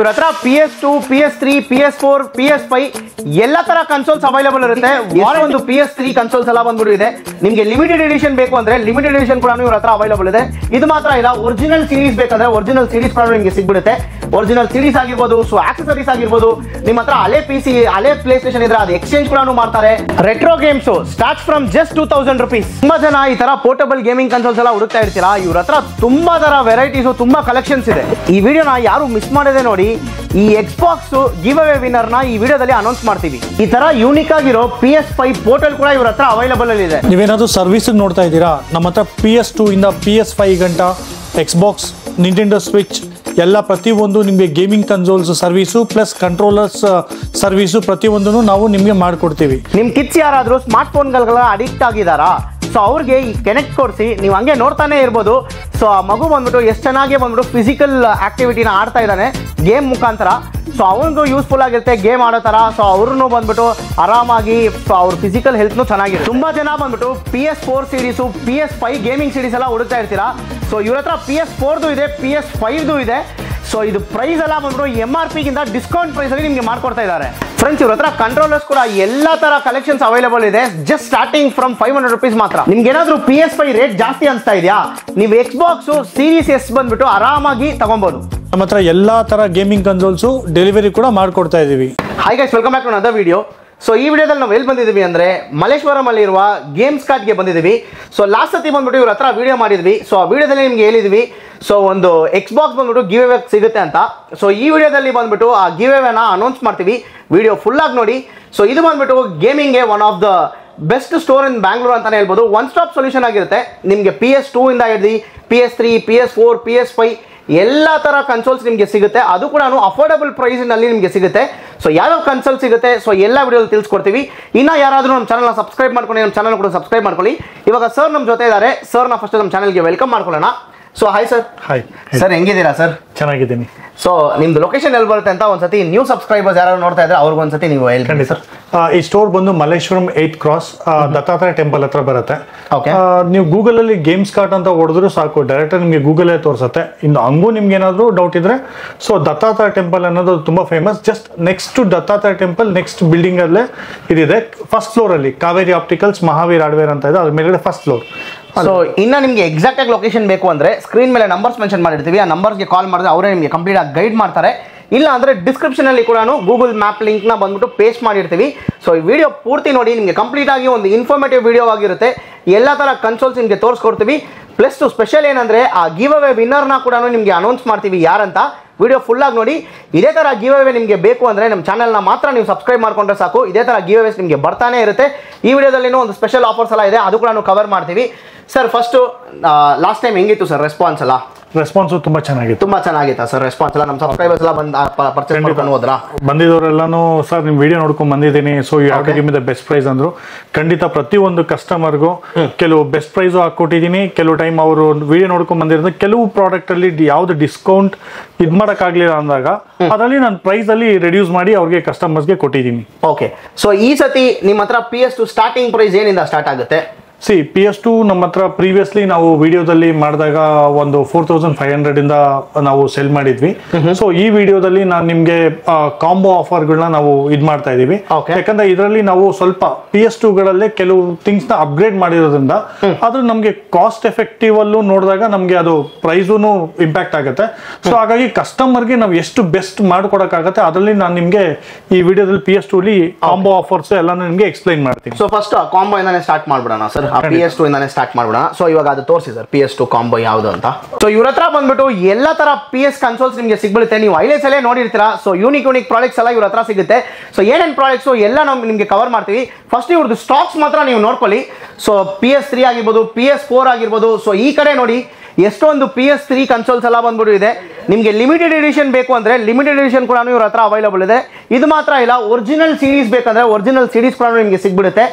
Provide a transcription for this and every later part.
ಇವ್ರ ಹತ್ರ PS2, PS3, PS4, PS5 ಎಲ್ಲ ತರ ಕನ್ಸೋಲ್ಸ್ ಅವೈಲೇಬಲ್ ಇರುತ್ತೆ. ಒಂದು PS3 ಕನ್ಸೋಲ್ಸ್ ಎಲ್ಲ ಬಂದ್ಬಿಟ್ಟು ಇದೆ. ನಿಮಗೆ ಲಿಮಿಟೆಡ್ ಎಡಿಷನ್ ಬೇಕು ಅಂದ್ರೆ ಲಿಮಿಟೆಡ್ ಎಡಿಷನ್ ಕೂಡ ಇವ್ರ ಹತ್ರ ಅವೈಲೇಬಲ್ ಇದೆ. ಇದು ಮಾತ್ರ ಇಲ್ಲ, ಒರಿಜಿನಲ್ ಸೀರೀಸ್ ಬೇಕಂದ್ರೆ ಒರಿಜಿನಲ್ ಸೀರೀಸ್ ಕೂಡ ನಿಮಗೆ ಸಿಗ್ಬಿಡುತ್ತೆ. ಒರಿಜಿನಲ್ ಸೀರೀಸ್ ಆಗಿರ್ಬೋದು, ಸೊ ಆಕ್ಸೆಸರೀಸ್ ಆಗಿರ್ಬೋದು, ನಿಮ್ಮ ಹತ್ರ ಹಳೆ PC ಹಳೆ ಪ್ಲೇ ಸ್ಟೇಷನ್ ಇದ್ರೆ ಅದು ಎಕ್ಸ್ಚೇಂಜ್ ಕೂಡ ಮಾಡ್ತಾರೆ. Retro games start from just 2000 rupees. ತುಂಬಾ ಜನ ಈ ತರ ಪೋರ್ಟಬಲ್ ಗೇಮಿಂಗ್ ಕನ್ಸೋಲ್ಸ್ ಎಲ್ಲ ಹುಡುಕ್ತಾ ಇರ್ತೀರಾ. ಇವ್ರ ಹತ್ರ ತುಂಬಾ ತರ ವೆರೈಟೀಸ್, ತುಂಬಾ ಕಲೆಕ್ಷನ್ಸ್ ಇದೆ. ಈ ವಿಡಿಯೋನ ಯಾರು ಮಿಸ್ ಮಾಡದೆ ನೋಡಿ. ಈ ಎಕ್ಸ್ಬಾಕ್ಸ್ ಗಿವ್ ಅವೇ ವಿನ್ನರ್ ನ ಈ ವಿಡಿಯೋದಲ್ಲಿ ಅನೌನ್ಸ್ ಮಾಡ್ತೀವಿ. ಈ ತರ ಯೂನಿಕ್ ಆಗಿರೋ PS5 ಪೋರ್ಟಲ್ ಕೂಡ ಇವ್ರ ಹತ್ರ ಅವೈಲೇಬಲ್ ಅಲ್ಲಿ ಇದೆ. ನೀವೇನಾದ್ರೂ ಸರ್ವಿಸ್ ನೋಡ್ತಾ ಇದ್ದೀರಾ, ನಮ್ಮ ಹತ್ರ PS2 ಇಂದ PS5 ಗಂಟ ಎಕ್ಸ್ಬಾಕ್ಸ್, ನಿಂಟೆಂಡೋ ಸ್ವಿಚ್ ಎಲ್ಲ ಪ್ರತಿಯೊಂದು ನಿಮಗೆ gaming consoles service plus controllers service ಪ್ರತಿಯೊಂದನ್ನು ನಾವು ನಿಮಗೆ ಮಾಡಿಕೊಡ್ತೀವಿ. ನಿಮ್ಮ ಕಿಡ್ಸ್ ಯಾರಾದರೂ ಸ್ಮಾರ್ಟ್ ಫೋನ್ಗಳ ಅಡಿಕ್ಟ್ ಆಗಿದ್ದಾರಾ? ಸೊ ಅವ್ರಿಗೆ ಈ ಕನೆಕ್ಟ್ ಕೊಡಿಸಿ ನೀವು ಹಂಗೆ ನೋಡ್ತಾನೆ ಇರ್ಬೋದು. ಸೊ ಆ ಮಗು ಬಂದ್ಬಿಟ್ಟು ಎಷ್ಟು ಚೆನ್ನಾಗಿ ಬಂದ್ಬಿಟ್ಟು ಫಿಸಿಕಲ್ ಆಕ್ಟಿವಿಟಿನ ಆಡ್ತಾ ಇದ್ದಾನೆ ಗೇಮ್ ಮುಖಾಂತರ. ಸೊ ಅವನಿಗೂ ಯೂಸ್ಫುಲ್ ಆಗಿರುತ್ತೆ ಗೇಮ್ ಆಡೋ ಥರ. ಸೊ ಅವ್ರನ್ನೂ ಬಂದ್ಬಿಟ್ಟು ಆರಾಮಾಗಿ ಸೊ ಅವ್ರ ಫಿಸಿಕಲ್ ಹೆಲ್ತ್ನು ಚೆನ್ನಾಗಿರುತ್ತೆ. ತುಂಬ ಜನ ಬಂದ್ಬಿಟ್ಟು PS4 series, PS5 gaming series ಎಲ್ಲ ಹುಡುಕ್ತಾ ಇರ್ತೀರಾ. ಸೊ ಇವ್ರ ಹತ್ರ PS4ದು ಇದೆ, PS5ದು ಇದೆ. ಸೊ ಇದು ಪ್ರೈಸ್ ಎಲ್ಲ ಬಂದ್ಬಿಟ್ಟು MRP ಗಿಂತ ಡಿಸ್ಕೌಂಟ್ ಪ್ರೈಸಲ್ಲಿ ನಿಮಗೆ ಮಾಡ್ಕೊಡ್ತಾ ಇದ್ದಾರೆ. ಫ್ರೆಂಡ್ಸ್, ಇವ್ರ ಹತ್ರ ಕಂಟ್ರೋಲರ್ಸ್ ಕೂಡ ಎಲ್ಲ ತರ ಕಲೆಕ್ಷನ್ಸ್ ಅವೈಲೇಬಲ್ ಇದೆ. ಜಸ್ಟ್ ಸ್ಟಾರ್ಟಿಂಗ್ ಫ್ರಮ್ 500 rupees ಮಾತ್ರ. ನಿಮ್ಗೆ ಏನಾದರೂ PS5 ರೇಟ್ ಜಾಸ್ತಿ ಅನಿಸ್ತಾ ಇದೆಯಾ? ನೀವು ಎಕ್ಸ್ಬಾಕ್ಸ್ ಸೀರೀಸ್ S ಬಂದ್ಬಿಟ್ಟು ಆರಾಮಾಗಿ ತಗೊಬಹುದು. ನಮ್ಮ ಹತ್ರ ಎಲ್ಲಾ ತರ ಗೇಮಿಂಗ್ ಕನ್ಸೋಲ್ಸು ಡೆಲಿವರಿ ಕೂಡ ಮಾಡ್ಕೊಡ್ತಾ ಇದೀವಿ. Hi guys, welcome back to another video. So ಈ ವಿಡಿಯೋದಲ್ಲಿ ನಾವು ಎಲ್ಲಿ ಬಂದಿದ್ದೀವಿ ಅಂದರೆ ಮಲ್ಲೇಶ್ವರಂ ಅಲ್ಲಿರುವ ಗೇಮ್ಸ್ ಕಾರ್ಟ್ಗೆ ಬಂದಿದ್ದೀವಿ. ಸೊ ಲಾಸ್ಟ್ ಸತಿ ಬಂದ್ಬಿಟ್ಟು ಇವ್ರ ಹತ್ರ ವಿಡಿಯೋ ಮಾಡಿದ್ವಿ. ಸೊ ಆ ವಿಡಿಯೋದಲ್ಲಿ ನಿಮ್ಗೆ ಹೇಳಿದ್ವಿ ಸೊ ಒಂದು ಎಕ್ಸ್ಬಾಕ್ಸ್ ಬಂದ್ಬಿಟ್ಟು ಗಿವ್ ಅವೇ ಸಿಗುತ್ತೆ ಅಂತ. ಸೊ ಈ ವಿಡಿಯೋದಲ್ಲಿ ಬಂದ್ಬಿಟ್ಟು ಆ ಗಿವ್ ಅವೇನ ಅನೌನ್ಸ್ ಮಾಡ್ತೀವಿ. ವಿಡಿಯೋ ಫುಲ್ಲಾಗಿ ನೋಡಿ. ಸೊ ಇದು ಬಂದ್ಬಿಟ್ಟು ಗೇಮಿಂಗ್ಗೆ one of the best store in Bangalore ಅಂತಾನೆ ಹೇಳ್ಬೋದು. ಒನ್ ಸ್ಟಾಪ್ ಸೊಲ್ಯೂಷನ್ ಆಗಿರುತ್ತೆ. ನಿಮಗೆ PS2 ಇಂದ ಹಿಡಿದು PS3, PS4, PS5 ಎಲ್ಲ ಥರ ಕನ್ಸೋಲ್ಸ್ ನಿಮಗೆ ಸಿಗುತ್ತೆ. ಅದು ಕೂಡ ಅಫೋರ್ಡಬಲ್ ಪ್ರೈಸಿನಲ್ಲಿ ನಿಮಗೆ ಸಿಗುತ್ತೆ. ಸೊ ಯಾವ್ಯಾವ ಕನ್ಸೋಲ್ ಸಿಗುತ್ತೆ ಸೊ ಎಲ್ಲ ವಿಡಿಯೋದಲ್ಲಿ ತಿಳಿಸ್ಕೊಡ್ತೀವಿ. ಇನ್ನು ಯಾರಾದರೂ ನಮ್ಮ ಚಾನಲ್ನ ಸಬ್ಸ್ಕ್ರೈಬ್ ಮಾಡ್ಕೊಂಡು ನಮ್ಮ ಚಾನಲ್ ಕೂಡ ಸಬ್ಸ್ಕ್ರೈಬ್ ಮಾಡ್ಕೊಳ್ಳಿ. ಇವಾಗ ಸರ್ ನಮ್ಮ ಜೊತೆ ಇದ್ದಾರೆ. ಸರ್ನ ಫಸ್ಟ್ ನಮ್ಮ ಚಾನಲ್ಗೆ ವೆಲ್ಕಮ್ ಮಾಡ್ಕೊಳ್ಳೋಣ. So hi sir. Hi sir, ಹೆಂಗಿದ್ದೀರಾ ಸರ್? ಚೆನ್ನಾಗಿದ್ದೀನಿ. ಸೊ ನಿಮ್ದು ಲೊಕೇಶನ್ ಎಲ್ಲಿ ಬರುತ್ತೆ ಅಂತ ಒಂದ್ಸತಿ ನ್ಯೂ ಸಬ್ಸ್ಕ್ರೈಬರ್ಸ್ ಯಾರು ನೋಡ್ತಾ ಇದ್ರೆ ಅವ್ರಿಗೊಂದ್ಸತಿ ನೀವು ಹೇಳ್ತೀನಿ ಸರ್. ಈ ಸ್ಟೋರ್ ಬಂದು Malleshwaram 8th cross Dattatreya temple ಹತ್ರ ಬರುತ್ತೆ. ನೀವು ಗೂಗಲ್ ಅಲ್ಲಿ ಗೇಮ್ಸ್ ಕಾರ್ಟ್ ಅಂತ ಹೊಡೆದ್ರು ಸಾಕು, ಡೈರೆಕ್ಟ್ ನಿಮಗೆ ಗೂಗಲ್ ತೋರಿಸುತ್ತೆ. ಇನ್ನು ಹಂಗೂ ನಿಮ್ಗೆ ಏನಾದ್ರು ಡೌಟ್ ಇದ್ರೆ ಸೊ ದತ್ತಾತ್ರೇಯ ಟೆಂಪಲ್ ಅನ್ನೋದು ತುಂಬಾ famous. Just next to Dattatreya temple next building ಅಲ್ಲೇ ಇದಿದೆ. ಫಸ್ಟ್ ಫ್ಲೋರ್ ಅಲ್ಲಿ ಕಾವೇರಿ ಆಪ್ಟಿಕಲ್ಸ್ ಮಹಾವೀರ್ ಹಾರ್ಡ್ವೇರ್ ಅಂತ ಇದೆ, ಅದ್ರ ಮೇಲ್ಗಡೆ ಫಸ್ಟ್ ಫ್ಲೋರ್. ಸೊ ಇನ್ನು ನಿಮಗೆ ಎಕ್ಸಾಕ್ಟ್ ಆಗಿ ಲೊಕೇಶನ್ ಬೇಕು ಅಂದರೆ ಸ್ಕ್ರೀನ್ ಮೇಲೆ ನಂಬರ್ಸ್ ಮೆನ್ಷನ್ ಮಾಡಿರ್ತೀವಿ. ಆ ನಂಬರ್ಸ್ಗೆ ಕಾಲ್ ಮಾಡಿದ್ರೆ ಅವರೇ ನಿಮಗೆ ಕಂಪ್ಲೀಟ್ ಆಗಿ ಗೈಡ್ ಮಾಡ್ತಾರೆ. ಇಲ್ಲ ಅಂದರೆ ಡಿಸ್ಕ್ರಿಪ್ಷನಲ್ಲಿ ಕೂಡ ಗೂಗಲ್ ಮ್ಯಾಪ್ ಲಿಂಕ್ನ ಬಂದ್ಬಿಟ್ಟು ಪೇಸ್ಟ್ ಮಾಡಿರ್ತೀವಿ. ಸೊ ಈ ವಿಡಿಯೋ ಪೂರ್ತಿ ನೋಡಿ, ನಿಮಗೆ ಕಂಪ್ಲೀಟ್ ಆಗಿ ಒಂದು ಇನ್ಫಾರ್ಮೇಟಿವ್ ವಿಡಿಯೋ ಆಗಿರುತ್ತೆ. ಎಲ್ಲ ಥರ ಕನ್ಸೋಲ್ಸ್ ನಿಮಗೆ ತೋರಿಸ್ಕೊಡ್ತೀವಿ. ಪ್ಲಸ್ ಸ್ಪೆಷಲ್ ಏನಂದರೆ ಆ ಗಿವ್ ಅವೇ ವಿನ್ನರ್ನ ಕೂಡ ನಿಮಗೆ ಅನೌನ್ಸ್ ಮಾಡ್ತೀವಿ ಯಾರಂತ. ವಿಡಿಯೋ ಫುಲ್ಲಾಗಿ ನೋಡಿ. ಇದೇ ಥರ ಗಿವ್ ಅವೇ ನಿಮಗೆ ಬೇಕು ಅಂದರೆ ನಮ್ಮ ಚಾನಲ್ನ ಮಾತ್ರ ನೀವು ಸಬ್ಸ್ಕ್ರೈಬ್ ಮಾಡ್ಕೊಂಡ್ರೆ ಸಾಕು. ಇದೇ ಥರ ಗಿವ್ ಅವೇಸ್ ನಿಮಗೆ ಬರ್ತಾನೆ ಇರುತ್ತೆ. ಈ ವಿಡಿಯೋದಲ್ಲಿನೂ ಒಂದು ಸ್ಪೆಷಲ್ ಆಫರ್ಸ್ ಎಲ್ಲ ಇದೆ, ಅದು ಕೂಡ ನಾವು ಕವರ್ ಮಾಡ್ತೀವಿ. ಸರ್, ಫಸ್ಟು ಲಾಸ್ಟ್ ಟೈಮ್ ಹೆಂಗಿತ್ತು ಸರ್ ರೆಸ್ಪಾನ್ಸ್ ಎಲ್ಲ? ರೆಸ್ಪಾನ್ಸು ತುಂಬಾ ಚೆನ್ನಾಗಿತ್ತು. ತುಂಬಾ ಚೆನ್ನಾಗಿತ್ತಾ ಸರ್ ರೆಸ್ಪಾನ್ಸ್ ಎಲ್ಲ? ನಮ್ಮ ಸಬ್ಸ್ಕ್ರೈಬರ್ಸ್ ಎಲ್ಲ ಪರ್ಚೇಸ್ ಮಾಡ್ಕೊಂಡು ಹೋದ್ರಾ? ಬಂದಿದ್ದವರೆಲ್ಲಾನು ಸರ್ ನಿಮ್ಮ ವಿಡಿಯೋ ನೋಡ್ಕೊಂಡು ಬಂದಿದ್ದೀನಿ, so you have to give me the best price ಅಂದ್ರು. ಖಂಡಿತ ಪ್ರತಿಯೊಂದು ಕಸ್ಟಮರ್ಗೂ ಕೆಲವು ಬೆಸ್ಟ್ ಪ್ರೈಸ್ ಹಾಕೊಟ್ಟಿದ್ದೀನಿ. ಕೆಲವು ಟೈಮ್ ಅವರು ವಿಡಿಯೋ ನೋಡ್ಕೊಂಡು ಬಂದಿರೋದು ಕೆಲವು ಪ್ರಾಡಕ್ಟ್ ಅಲ್ಲಿ ಯಾವ್ದು ಡಿಸ್ಕೌಂಟ್ ಇದು ಮಾಡೋಕ್ಕಾಗಲಿಲ್ಲ ಅಂದಾಗ ಅದರಲ್ಲಿ ನಾನು ಪ್ರೈಸ್ ಅಲ್ಲಿ ರಿಡ್ಯೂಸ್ ಮಾಡಿ ಅವ್ರಿಗೆ ಕಸ್ಟಮರ್ಸ್ಗೆ ಕೊಟ್ಟಿದ್ದೀನಿ. ಓಕೆ, ಸೊ ಈ ಸತಿ ನಿಮ್ಮ ಹತ್ರ PS2 ಸ್ಟಾರ್ಟಿಂಗ್ ಪ್ರೈಸ್ ಏನಿಂದ ಸ್ಟಾರ್ಟ್ ಆಗುತ್ತೆ? PS2 ನಮ್ಮ ಹತ್ರ ಪ್ರೀವಿಯಸ್ಲಿ ನಾವು ವಿಡಿಯೋದಲ್ಲಿ ಮಾಡಿದಾಗ ಒಂದು 4500 ಇಂದ ನಾವು ಸೆಲ್ ಮಾಡಿದ್ವಿ. ಸೊ ಈ ವಿಡಿಯೋದಲ್ಲಿ ನಾನು ನಿಮ್ಗೆ ಕಾಂಬೋ ಆಫರ್ಗಳನ್ನ ನಾವು ಇದು ಮಾಡ್ತಾ ಇದೀವಿ. ಯಾಕಂದ್ರೆ ಇದರಲ್ಲಿ ನಾವು ಸ್ವಲ್ಪ PS2 ಗಳಲ್ಲೇ ಕೆಲವು ಥಿಂಗ್ಸ್ ನ ಅಪ್ಗ್ರೇಡ್ ಮಾಡಿರೋದ್ರಿಂದ ಅದು ನಮ್ಗೆ ಕಾಸ್ಟ್ ಎಫೆಕ್ಟಿವ್ ಅಲ್ಲೂ ನೋಡಿದಾಗ ನಮ್ಗೆ ಅದು ಪ್ರೈಸೂನು ಇಂಪ್ಯಾಕ್ಟ್ ಆಗುತ್ತೆ. ಸೊ ಹಾಗಾಗಿ ಕಸ್ಟಮರ್ಗೆ ನಾವು ಎಷ್ಟು ಬೆಸ್ಟ್ ಮಾಡ್ಕೊಡಕ್ಕಾಗತ್ತೆ ಅದರಲ್ಲಿ ನಾನು ನಿಮ್ಗೆ ಈ ವಿಡಿಯೋದಲ್ಲಿ PS2 ಅಲ್ಲಿ ಕಾಂಬೋ ಆಫರ್ಸ್ ಎಲ್ಲ ನಿಮ್ಗೆ ಎಕ್ಸ್ಪ್ಲೈನ್ ಮಾಡ್ತೀನಿ. ಸೊ ಫಸ್ಟ್ ಕಾಂಬೋ ಇಂದಾನೆ ಸ್ಟಾರ್ಟ್ ಮಾಡ್ಬಿಡೋಣ ಸರ್. PS2 ಇಂದಾನೆ ಸ್ಟಾರ್ಟ್ ಮಾಡೋಣ. ಸೊ ಇವಾಗ ಅದು ತೋರಿಸಿ ಸರ್ PS2 ಕಾಂಬೋ ಯಾವುದು ಅಂತ. ಸೊ ಇವ್ರ ಹತ್ರ ಬಂದ್ಬಿಟ್ಟು ಎಲ್ಲ ತರ PS ಕನ್ಸೋಲ್ಸ್ ನಿಮಗೆ ಸಿಗ್ಬಿಡುತ್ತೆ. ನೀವು ಹೈಲೈಟ್ಸ್ ಅಲ್ಲೇ ನೋಡಿರ್ತೀರಾ. ಸೊ ಯೂನಿಕ್ ಪ್ರಾಡಕ್ಟ್ಸ್ ಎಲ್ಲ ಇವ್ರ ಹತ್ರ ಸಿಗುತ್ತೆ. ಸೊ ಏನೇನು ಪ್ರಾಡಕ್ಟ್ಸ್ ಎಲ್ಲ ನಾವು ನಿಮಗೆ ಕವರ್ ಮಾಡ್ತೀವಿ. ಫಸ್ಟ್ ಇವ್ರದ್ದು ಸ್ಟಾಕ್ಸ್ ಮಾತ್ರ ನೀವು ನೋಡ್ಕೊಳ್ಳಿ. ಸೊ PS3 ಆಗಿರ್ಬೋದು, PS4 ಆಗಿರ್ಬೋದು. ಸೊ ಈ ಕಡೆ ನೋಡಿ ಎಷ್ಟೊಂದು PS3 ಕನ್ಸೋಲ್ಸ್ ಎಲ್ಲ ಬಂದ್ಬಿಟ್ಟು ಇದೆ. ನಿಮಗೆ ಲಿಮಿಟೆಡ್ ಎಡಿಷನ್ ಬೇಕು ಅಂದರೆ ಲಿಮಿಟೆಡ್ ಎಡಿಷನ್ ಕೂಡ ಇವ್ರ ಹತ್ರ ಅವೈಲೇಬಲ್ ಇದೆ. ಇದು ಮಾತ್ರ ಇಲ್ಲ, ಒರಿಜಿನಲ್ ಸೀರೀಸ್ ಬೇಕಂದ್ರೆ ಒರಿಜಿನಲ್ ಸೀರೀಸ್ ಕೂಡ ನಿಮಗೆ ಸಿಗ್ಬಿಡುತ್ತೆ.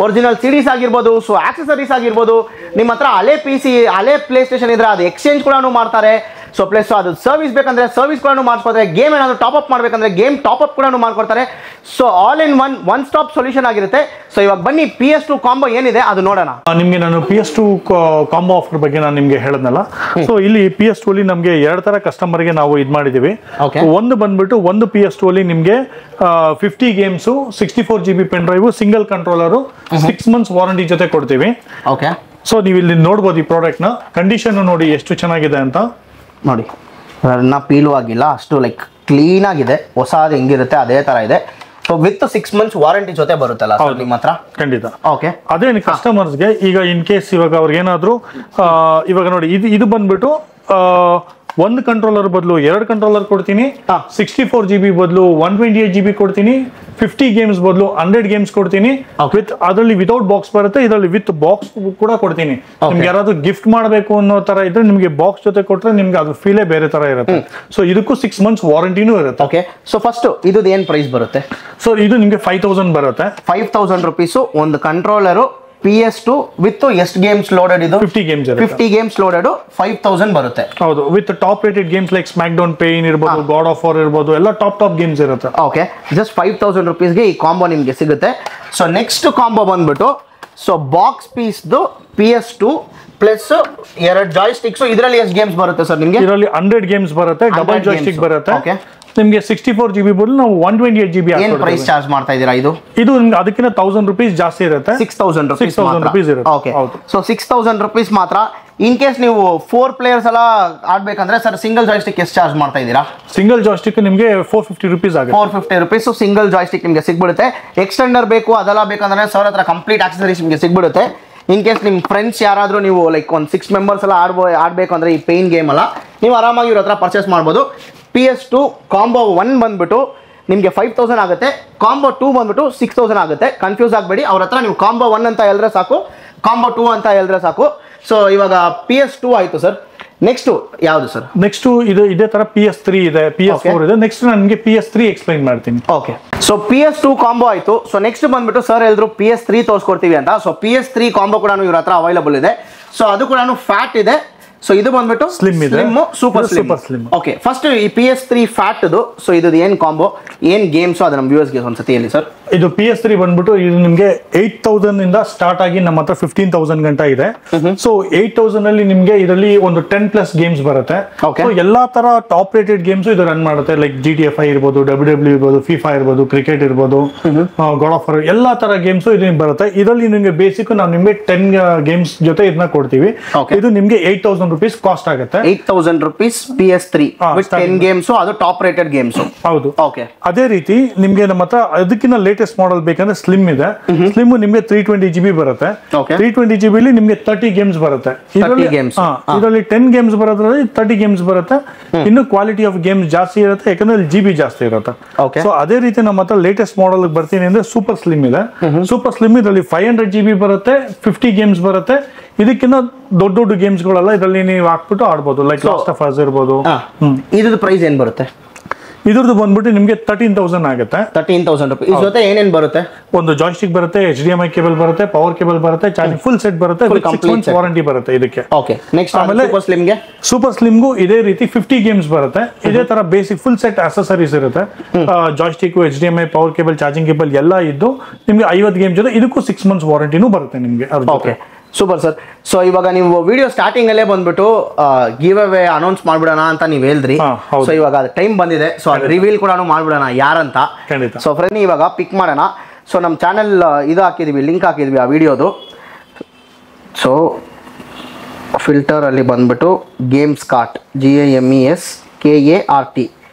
ಒರಿಜಿನಲ್ ಸೀರೀಸ್ ಆಗಿರ್ಬೋದು, ಸೊ ಆಕ್ಸೆಸರೀಸ್ ಆಗಿರ್ಬೋದು. ನಿಮ್ಮ ಹತ್ರ ಹಳೆ PC ಹಳೆ ಪ್ಲೇ ಸ್ಟೇಷನ್ ಇದ್ರೆ ಅದು ಎಕ್ಸ್ಚೇಂಜ್ ಕೂಡ ಮಾಡ್ತಾರೆ. ಸೊ ಪ್ಲಸ್ ಅದು ಸರ್ವಿಸ್ ಬೇಕಂದ್ರೆ ಸರ್ವಿಸ್ ಕೂಡ ಮಾಡ್ಕೊಡ್ತಾರೆ, ಗೇಮ್ ಏನಾದರೂ ಟಾಪ್ ಅಪ್ ಮಾಡಬೇಕಂದ್ರೆ ಗೇಮ್ ಟಾಪ್ ಅಪ್ ಕೂಡ ಮಾಡ್ಕೊಡ್ತಾರೆ. So all in one stop solution ಆಗಿರುತ್ತೆ. ಸೊ ಇವಾಗ ಬನ್ನಿ PS2 ಕಾಂಬೋ ಏನಿದೆ ಅದು ನೋಡೋಣ. ನಿಮಗೆ ನಾನು PS2 ಕಾಂಬೋ ಆಫರ್ ಬಗ್ಗೆ ನಾನು ನಿಮಗೆ ಹೇಳಿದ್ನಲ್ಲ. ಸೊ ಇಲ್ಲಿ PS2 ಅಲ್ಲಿ ನಮಗೆ 2 ತರ ಕಸ್ಟಮರ್ಗೆ ನಾವು ಇದು ಮಾಡಿದೀವಿ. ಒಂದು ಬಂದ್ಬಿಟ್ಟು ಒಂದು PS2 ಅಲ್ಲಿ ನಿಮಗೆ 50 games 64 GB pen drive single controller 6 months warranty ಜೊತೆ ಕೊಡ್ತೀವಿ. ಓಕೆ, ಸೊ ನೀವು ಇಲ್ಲಿ ನೋಡ್ಬೋದು ಈ ಪ್ರಾಡಕ್ಟ್ ನ ಕಂಡೀಷನ್ ನೋಡಿ ಎಷ್ಟು ಚೆನ್ನಾಗಿದೆ ಅಂತ. ನೋಡಿ ಪೀಲು ಆಗಿಲ್ಲ, ಅಷ್ಟು ಲೈಕ್ ಕ್ಲೀನ್ ಆಗಿದೆ, ಹೊಸದು ಹೆಂಗಿರುತ್ತೆ ಅದೇ ತರ ಇದೆ. ಸೊ ವಿತ್ 6 ಮಂತ್ಸ್ ವಾರಂಟಿ ಜೊತೆ ಬರುತ್ತಲ್ಲ ನಿಮ್ಮ ಹತ್ರ? ಖಂಡಿತ. ಓಕೆ, ಅದೇ ಕಸ್ಟಮರ್ಸ್ಗೆ ಈಗ ಇನ್ ಕೇಸ್ ಇವಾಗ ಅವ್ರಿಗೆ ಏನಾದ್ರು ಇವಾಗ ನೋಡಿ ಇದು ಬಂದ್ಬಿಟ್ಟು ಒಂದು ಕಂಟ್ರೋಲರ್ ಬದಲು 2 ಕಂಟ್ರೋಲರ್ ಕೊಡ್ತೀನಿ, 64 GB ಬದಲು 128 GB ಕೊಡ್ತೀನಿ, 50 ಗೇಮ್ಸ್ ಬದಲು 100 ಗೇಮ್ಸ್ ಕೊಡ್ತೀನಿ. ವಿತ್ ಅದರಲ್ಲಿ ವಿತೌಟ್ ಬಾಕ್ಸ್ ಬರುತ್ತೆ, ಇದರಲ್ಲಿ ವಿತ್ ಬಾಕ್ಸ್ ಕೂಡ ಕೊಡ್ತೀನಿ. ನಿಮ್ಗೆ ಯಾರಾದ್ರೂ ಗಿಫ್ಟ್ ಮಾಡಬೇಕು ಅನ್ನೋ ತರ ಇದ್ರೆ ನಿಮ್ಗೆ ಬಾಕ್ಸ್ ಜೊತೆ ಕೊಟ್ರೆ ನಿಮ್ಗೆ ಅದು ಫೀಲೇ ಬೇರೆ ತರ ಇರುತ್ತೆ. ಸೊ ಇದಕ್ಕೂ 6 ಮಂತ್ಸ್ ವಾರಂಟಿನೂ ಇರುತ್ತೆ. ಓಕೆ, ಸೊ ಫಸ್ಟ್ ಇದು ಏನ್ ಪ್ರೈಸ್ ಬರುತ್ತೆ? ಸೊ ಇದು ನಿಮ್ಗೆ 5000 ಬರುತ್ತೆ. 5000 rupees ಒಂದು ಕಂಟ್ರೋಲರ್ PS2 ವಿತ್ ಎಷ್ಟು ಗೇಮ್ಸ್ ಲೋಡೆಡ್? ಇದು 50 ಗೇಮ್ಸ್ 50 ಗೇಮ್ಸ್ ಲೋಡೆಡ್ 5000 ಬರುತ್ತೆ. ಹೌದು, with top rated games like smack down pain ಇರ್ಬೋದು, ಗಾಡ್ ಆಫ್ ವಾರ್ ಇರ್ಬೋದು, ಎಲ್ಲ ಟಾಪ್ ಗೇಮ್ಸ್ ಇರುತ್ತೆ. ಓಕೆ, ಜಸ್ಟ್ 5000 rupeesಗೆ ಈ ಕಾಂಬೋ ನಿಮಗೆ ಸಿಗುತ್ತೆ. ಸೊ ನೆಕ್ಸ್ಟ್ ಕಾಂಬೋ ಬಂದ್ಬಿಟ್ಟು ಸೊ ಬಾಕ್ಸ್ ಪೀಸ್ದು PS2 ಪ್ಲಸ್ 2 ಜಾಯ್ಸ್ಟಿಕ್ಸ್. ಇದರಲ್ಲಿ ಎಷ್ಟು ಗೇಮ್ಸ್ ಬರುತ್ತೆ ಸರ್ ನಿಮಗೆ? ಇದರಲ್ಲಿ 100 ಗೇಮ್ಸ್ ಬರುತ್ತೆ, ಡಬಲ್ ಜಾಯ್ಸ್ಟಿಕ್ ಬರುತ್ತೆ. ಓಕೆ, ನಿಮಗೆ 64 GB ಬದಲು ನಾವು 128 GB ಏನು ಪ್ರೈಸ್ ಚಾರ್ಜ್ ಮಾಡ್ತಾ ಇದ್ದೀರಾ? ಇದು ನಿಮ್ಗೆ ಅದಕ್ಕಿಂತ 1000 ರೂಪೀಸ್ ಜಾಸ್ತಿ ಇರುತ್ತೆ. 6000 ರೂಪೀಸ್ ಇರುತ್ತೆ. ಓಕೆ, ಸೊ 6000 rupees ಮಾತ್ರ. ಇನ್ ಕೇಸ್ ನೀವು 4 ಪ್ಲೇಯರ್ಸ್ ಎಲ್ಲ ಆಡ್ಬೇಕಂದ್ರೆ ಸರ್ ಸಿಂಗಲ್ ಜಾಯ್ಸ್ಟಿಕ್ ಎಷ್ಟು ಚಾರ್ಜ್ ಮಾಡ್ತಾ ಇದ್ದೀರಾ? ಸಿಂಗಲ್ ಜಾಯ್ಸ್ಟಿಕ್ ನಿಮಗೆ 450 ರೂಪೀಸ್ ಆಗುತ್ತೆ. 450 rupees ಸಿಂಗಲ್ ಜಾಯ್ಸ್ಟಿಕ್ ನಿಮಗೆ ಸಿಗ್ಬಿಡುತ್ತೆ. ಎಕ್ಸ್ಟೆಂಡರ್ ಬೇಕು ಅದೆಲ್ಲ ಬೇಕಂದ್ರೆ ಸರ್ ಹತ್ರ ಕಂಪ್ಲೀಟ್ ಆಕ್ಸೆಸರೀಸ್ ನಿಮಗೆ ಸಿಗ್ಬಿಡುತ್ತೆ. ಇನ್ ಕೇಸ್ ನಿಮ್ಮ ಫ್ರೆಂಡ್ಸ್ ಯಾರಾದರೂ ನೀವು ಲೈಕ್ ಒಂದು 6 ಮೆಂಬರ್ಸ್ ಎಲ್ಲ ಆಡಬೇಕು ಅಂದರೆ ಈ ಪೇನ್ ಗೇಮ್ ಅಲ್ಲ, ನೀವು ಆರಾಮಾಗಿ ಇವ್ರ ಹತ್ರ ಪರ್ಚೇಸ್ ಮಾಡ್ಬೋದು. PS2 ಕಾಂಬೋ 1 ಬಂದ್ಬಿಟ್ಟು ನಿಮಗೆ 5000 ಆಗುತ್ತೆ, ಕಾಂಬೋ 2 ಬಂದ್ಬಿಟ್ಟು 6000 ಆಗುತ್ತೆ. ಕನ್ಫ್ಯೂಸ್ ಆಗಬೇಡಿ, ಅವ್ರ ಹತ್ರ ನೀವು ಕಾಂಬೋ 1 ಅಂತ ಹೇಳಿದ್ರೆ ಸಾಕು, ಕಾಂಬೋ 2 ಅಂತ ಹೇಳಿದ್ರೆ ಸಾಕು. ಸೊ ಇವಾಗ PS2 ಆಯಿತು ಸರ್. ನೆಕ್ಸ್ಟ್ ಯಾವುದು ಸರ್? ನೆಕ್ಸ್ಟ್ ಇದೇ ತರ PS3 ಇದೆ, PS4 ಇದೆ. ನೆಕ್ಸ್ಟ್ ನಾನು ನಿಮಗೆ PS3 ಎಕ್ಸ್ಪ್ಲೈನ್ ಮಾಡ್ತೀನಿ. ಓಕೆ, ಸೊ PS2 ಕಾಂಬೋ ಆಯಿತು. ಸೊ ನೆಕ್ಸ್ಟ್ ಬಂದ್ಬಿಟ್ಟು ಸರ್ ಹೇಳಿದ್ರು PS3 ತೋರಿಸ್ಕೊಡ್ತೀವಿ ಅಂತ. ಸೊ PS3 ಕಾಂಬೋ ಕೂಡ ಇವ್ರ ಹತ್ರ ಅವೈಲಬಲ್ ಇದೆ. ಸೊ ಅದು ಕೂಡ ಫ್ಯಾಟ್ ಇದೆ. ಸೊ ಇದು ಬಂದ್ಬಿಟ್ಟು ಸ್ಲಿಮ್ ಇದೆ, ಸೂಪರ್ ಸ್ಲಿಮ್. ಓಕೆ, ಫಸ್ಟ್ ಈ PS3 ಫ್ಯಾಟ್ ಸೊ ಇದು ಏನ್ ಕಾಂಬೋ, ಏನ್ ಗೇಮ್ಸ್ ಅದು ನಮ್ಮ ವ್ಯೂವರ್ಸ್ಗೆ ಒಂದ್ಸತಿ ಹೇಳಿ ಸರ್. ಇದು PS3 ಬಂದ್ಬಿಟ್ಟು ಇದು ನಿಮಗೆ 8000 ಇಂದ ಸ್ಟಾರ್ಟ್ ಆಗಿ ನಮ್ಮ ಹತ್ರ 15000 ಗಂಟ ಇದೆ. ಸೊ 8000 ಅಲ್ಲಿ ನಿಮಗೆ ಇದರಲ್ಲಿ ಒಂದು 10+ ಗೇಮ್ಸ್ ಬರುತ್ತೆ. ಸೊ ಎಲ್ಲಾ ತರ ಟಾಪ್ ರೇಟೆಡ್ ಗೇಮ್ಸ್ ಇದು ರನ್ ಮಾಡುತ್ತೆ. ಲೈಕ್ GTA 5 ಇರ್ಬೋದು, WWE ಇರ್ಬೋದು, FIFA ಇರ್ಬೋದು, ಕ್ರಿಕೆಟ್ ಇರ್ಬೋದು, ಗಾಡ್ ಆಫ್ ವಾರ್, ಎಲ್ಲಾ ತರ ಗೇಮ್ಸ್ ಇದು ಬರುತ್ತೆ. ಇದರಲ್ಲಿ ನಿಮಗೆ ಬೇಸಿಕ್ ನಾವು ನಿಮಗೆ 10 ಗೇಮ್ಸ್ ಜೊತೆ ಇದನ್ನ ಕೊಡ್ತೀವಿ. ಇದು ನಿಮಗೆ 8000 ರೂಪೀಸ್ ಕಾಸ್ಟ್ ಆಗುತ್ತೆ. 8000 rupees PS3 ವಿತ್ 10 ಗೇಮ್ಸ್, ಅದು ಟಾಪ್ ರೇಟೆಡ್ ಗೇಮ್ಸ್. ಹೌದು. ಓಕೆ, ಅದೇ ರೀತಿ ನಿಮಗೆ ನಮ್ಮ ಹತ್ರ ಅದಕ್ಕಿಂತ ಲೇಟೆಸ್ಟ್ ಮಾಡೆಲ್ ಬೇಕಂದ್ರೆ ಸ್ಲಿಮ್ ಇದೆ. ಸ್ಲಿಮ್ ನಿಮಗೆ 320 GB ಬರುತ್ತೆ. 320 GB ಅಲ್ಲಿ ನಿಮಗೆ 30 ಗೇಮ್ಸ್ ಬರುತ್ತೆ. ಇದರಲ್ಲಿ 10 ಗೇಮ್ಸ್ ಬರೋದ್ರಲ್ಲಿ 30 ಗೇಮ್ಸ್ ಬರುತ್ತೆ. ಇನ್ನು ಕ್ವಾಲಿಟಿ ಆಫ್ ಗೇಮ್ಸ್ ಜಾಸ್ತಿ ಇರುತ್ತೆ, ಯಾಕಂದ್ರೆ GB ಜಾಸ್ತಿ ಇರುತ್ತೆ. ಸೊ ಅದೇ ರೀತಿ ನಮ್ಮ ಹತ್ರ ಲೇಟೆಸ್ಟ್ ಮಾಡೆಲ್ ಬರ್ತೀನಿ ಅಂದ್ರೆ ಸೂಪರ್ ಸ್ಲಿಮ್ ಇದೆ. ಸೂಪರ್ ಸ್ಲಿಮ್ ಇದರಲ್ಲಿ 500 GB ಬರುತ್ತೆ, 50 ಗೇಮ್ಸ್ ಬರುತ್ತೆ. ಇದಕ್ಕಿಂತ ದೊಡ್ಡ ಗೇಮ್ಸ್ ಗಳೆಲ್ಲ ಇದರಲ್ಲಿ ನೀವು ಹಾಕ್ಬಿಟ್ಟು ಆಡ್ಬೋದು. ಲೈಕ್ ಲಾಸ್ಟ್ ಆಫ್ ಅಸ್ ಇರ್ಬೋದು. ಇದ್ರ ಪ್ರೈಸ್ ಏನ್ ಬರುತ್ತೆ? ಇದ್ರದ್ದು ಬಂದ್ಬಿಟ್ಟು ನಿಮಗೆ 13000 ಆಗುತ್ತೆ. 13000 ರೂಪಾಯಿ. ಇದ್ರ ಜೊತೆ ಏನೇನ್ ಬರುತ್ತೆ? ಒಂದು ಜಾಯ್ಸ್ಟಿಕ್ ಬರುತ್ತೆ, HDMI ಕೇಬಲ್ ಬರುತ್ತೆ, ಪವರ್ ಕೇಬಲ್ ಬರುತ್ತೆ, ಚಾರ್ಜಿಂಗ್ ಫುಲ್ ಸೆಟ್ ಬರುತ್ತೆ, 6 ಮಂತ್ಸ್ ವಾರಂಟಿ ಬರುತ್ತೆ ಇದಕ್ಕೆ. ಓಕೆ, ನೆಕ್ಸ್ಟ್ ಆಮೇಲೆ ಸೂಪರ್ ಸ್ಲಿಮ್ಗೂ ಇದೇ ರೀತಿ 50 ಗೇಮ್ಸ್ ಬರುತ್ತೆ. ಇದೇ ತರ ಬೇಸಿಕ್ ಫುಲ್ ಸೆಟ್ ಅಕ್ಸೆಸರೀಸ್ ಇರುತ್ತೆ. Joystick, HDMI, power cable, charging cable ಎಲ್ಲ ಇದ್ದು ನಿಮ್ಗೆ 50 ಗೇಮ್ ಜೊತೆ ಇದಕ್ಕೂ 6 ಮಂತ್ಸ್ ವಾರಂಟಿನೂ ಬರುತ್ತೆ ನಿಮ್ಗೆ. Okay, super sir. ಸೊ ಇವಾಗ ನೀವು ವಿಡಿಯೋ ಸ್ಟಾರ್ಟಿಂಗ್ ಅಲ್ಲೇ ಬಂದ್ಬಿಟ್ಟು ಗಿವ್ ಅವೇ ಅನೌನ್ಸ್ ಮಾಡ್ಬಿಡೋಣ ಅಂತ ನೀವು ಹೇಳಿದ್ರಿ. ಸೊ ಇವಾಗ ಟೈಮ್ ಬಂದಿದೆ, ಸೊ ಅದು ರಿವೀಲ್ ಕೂಡ ಮಾಡ್ಬಿಡೋಣ ಯಾರಂತ. ಸೊ ಫ್ರೆಂಡ್ ಇವಾಗ ಪಿಕ್ ಮಾಡೋಣ. ಸೊ ನಮ್ಮ ಚಾನೆಲ್ ಇದು ಹಾಕಿದ್ವಿ, ಲಿಂಕ್ ಹಾಕಿದ್ವಿ ಆ ವಿಡಿಯೋದು. ಸೊ ಫಿಲ್ಟರ್ ಅಲ್ಲಿ ಬಂದ್ಬಿಟ್ಟು Games Kart, GAMESKART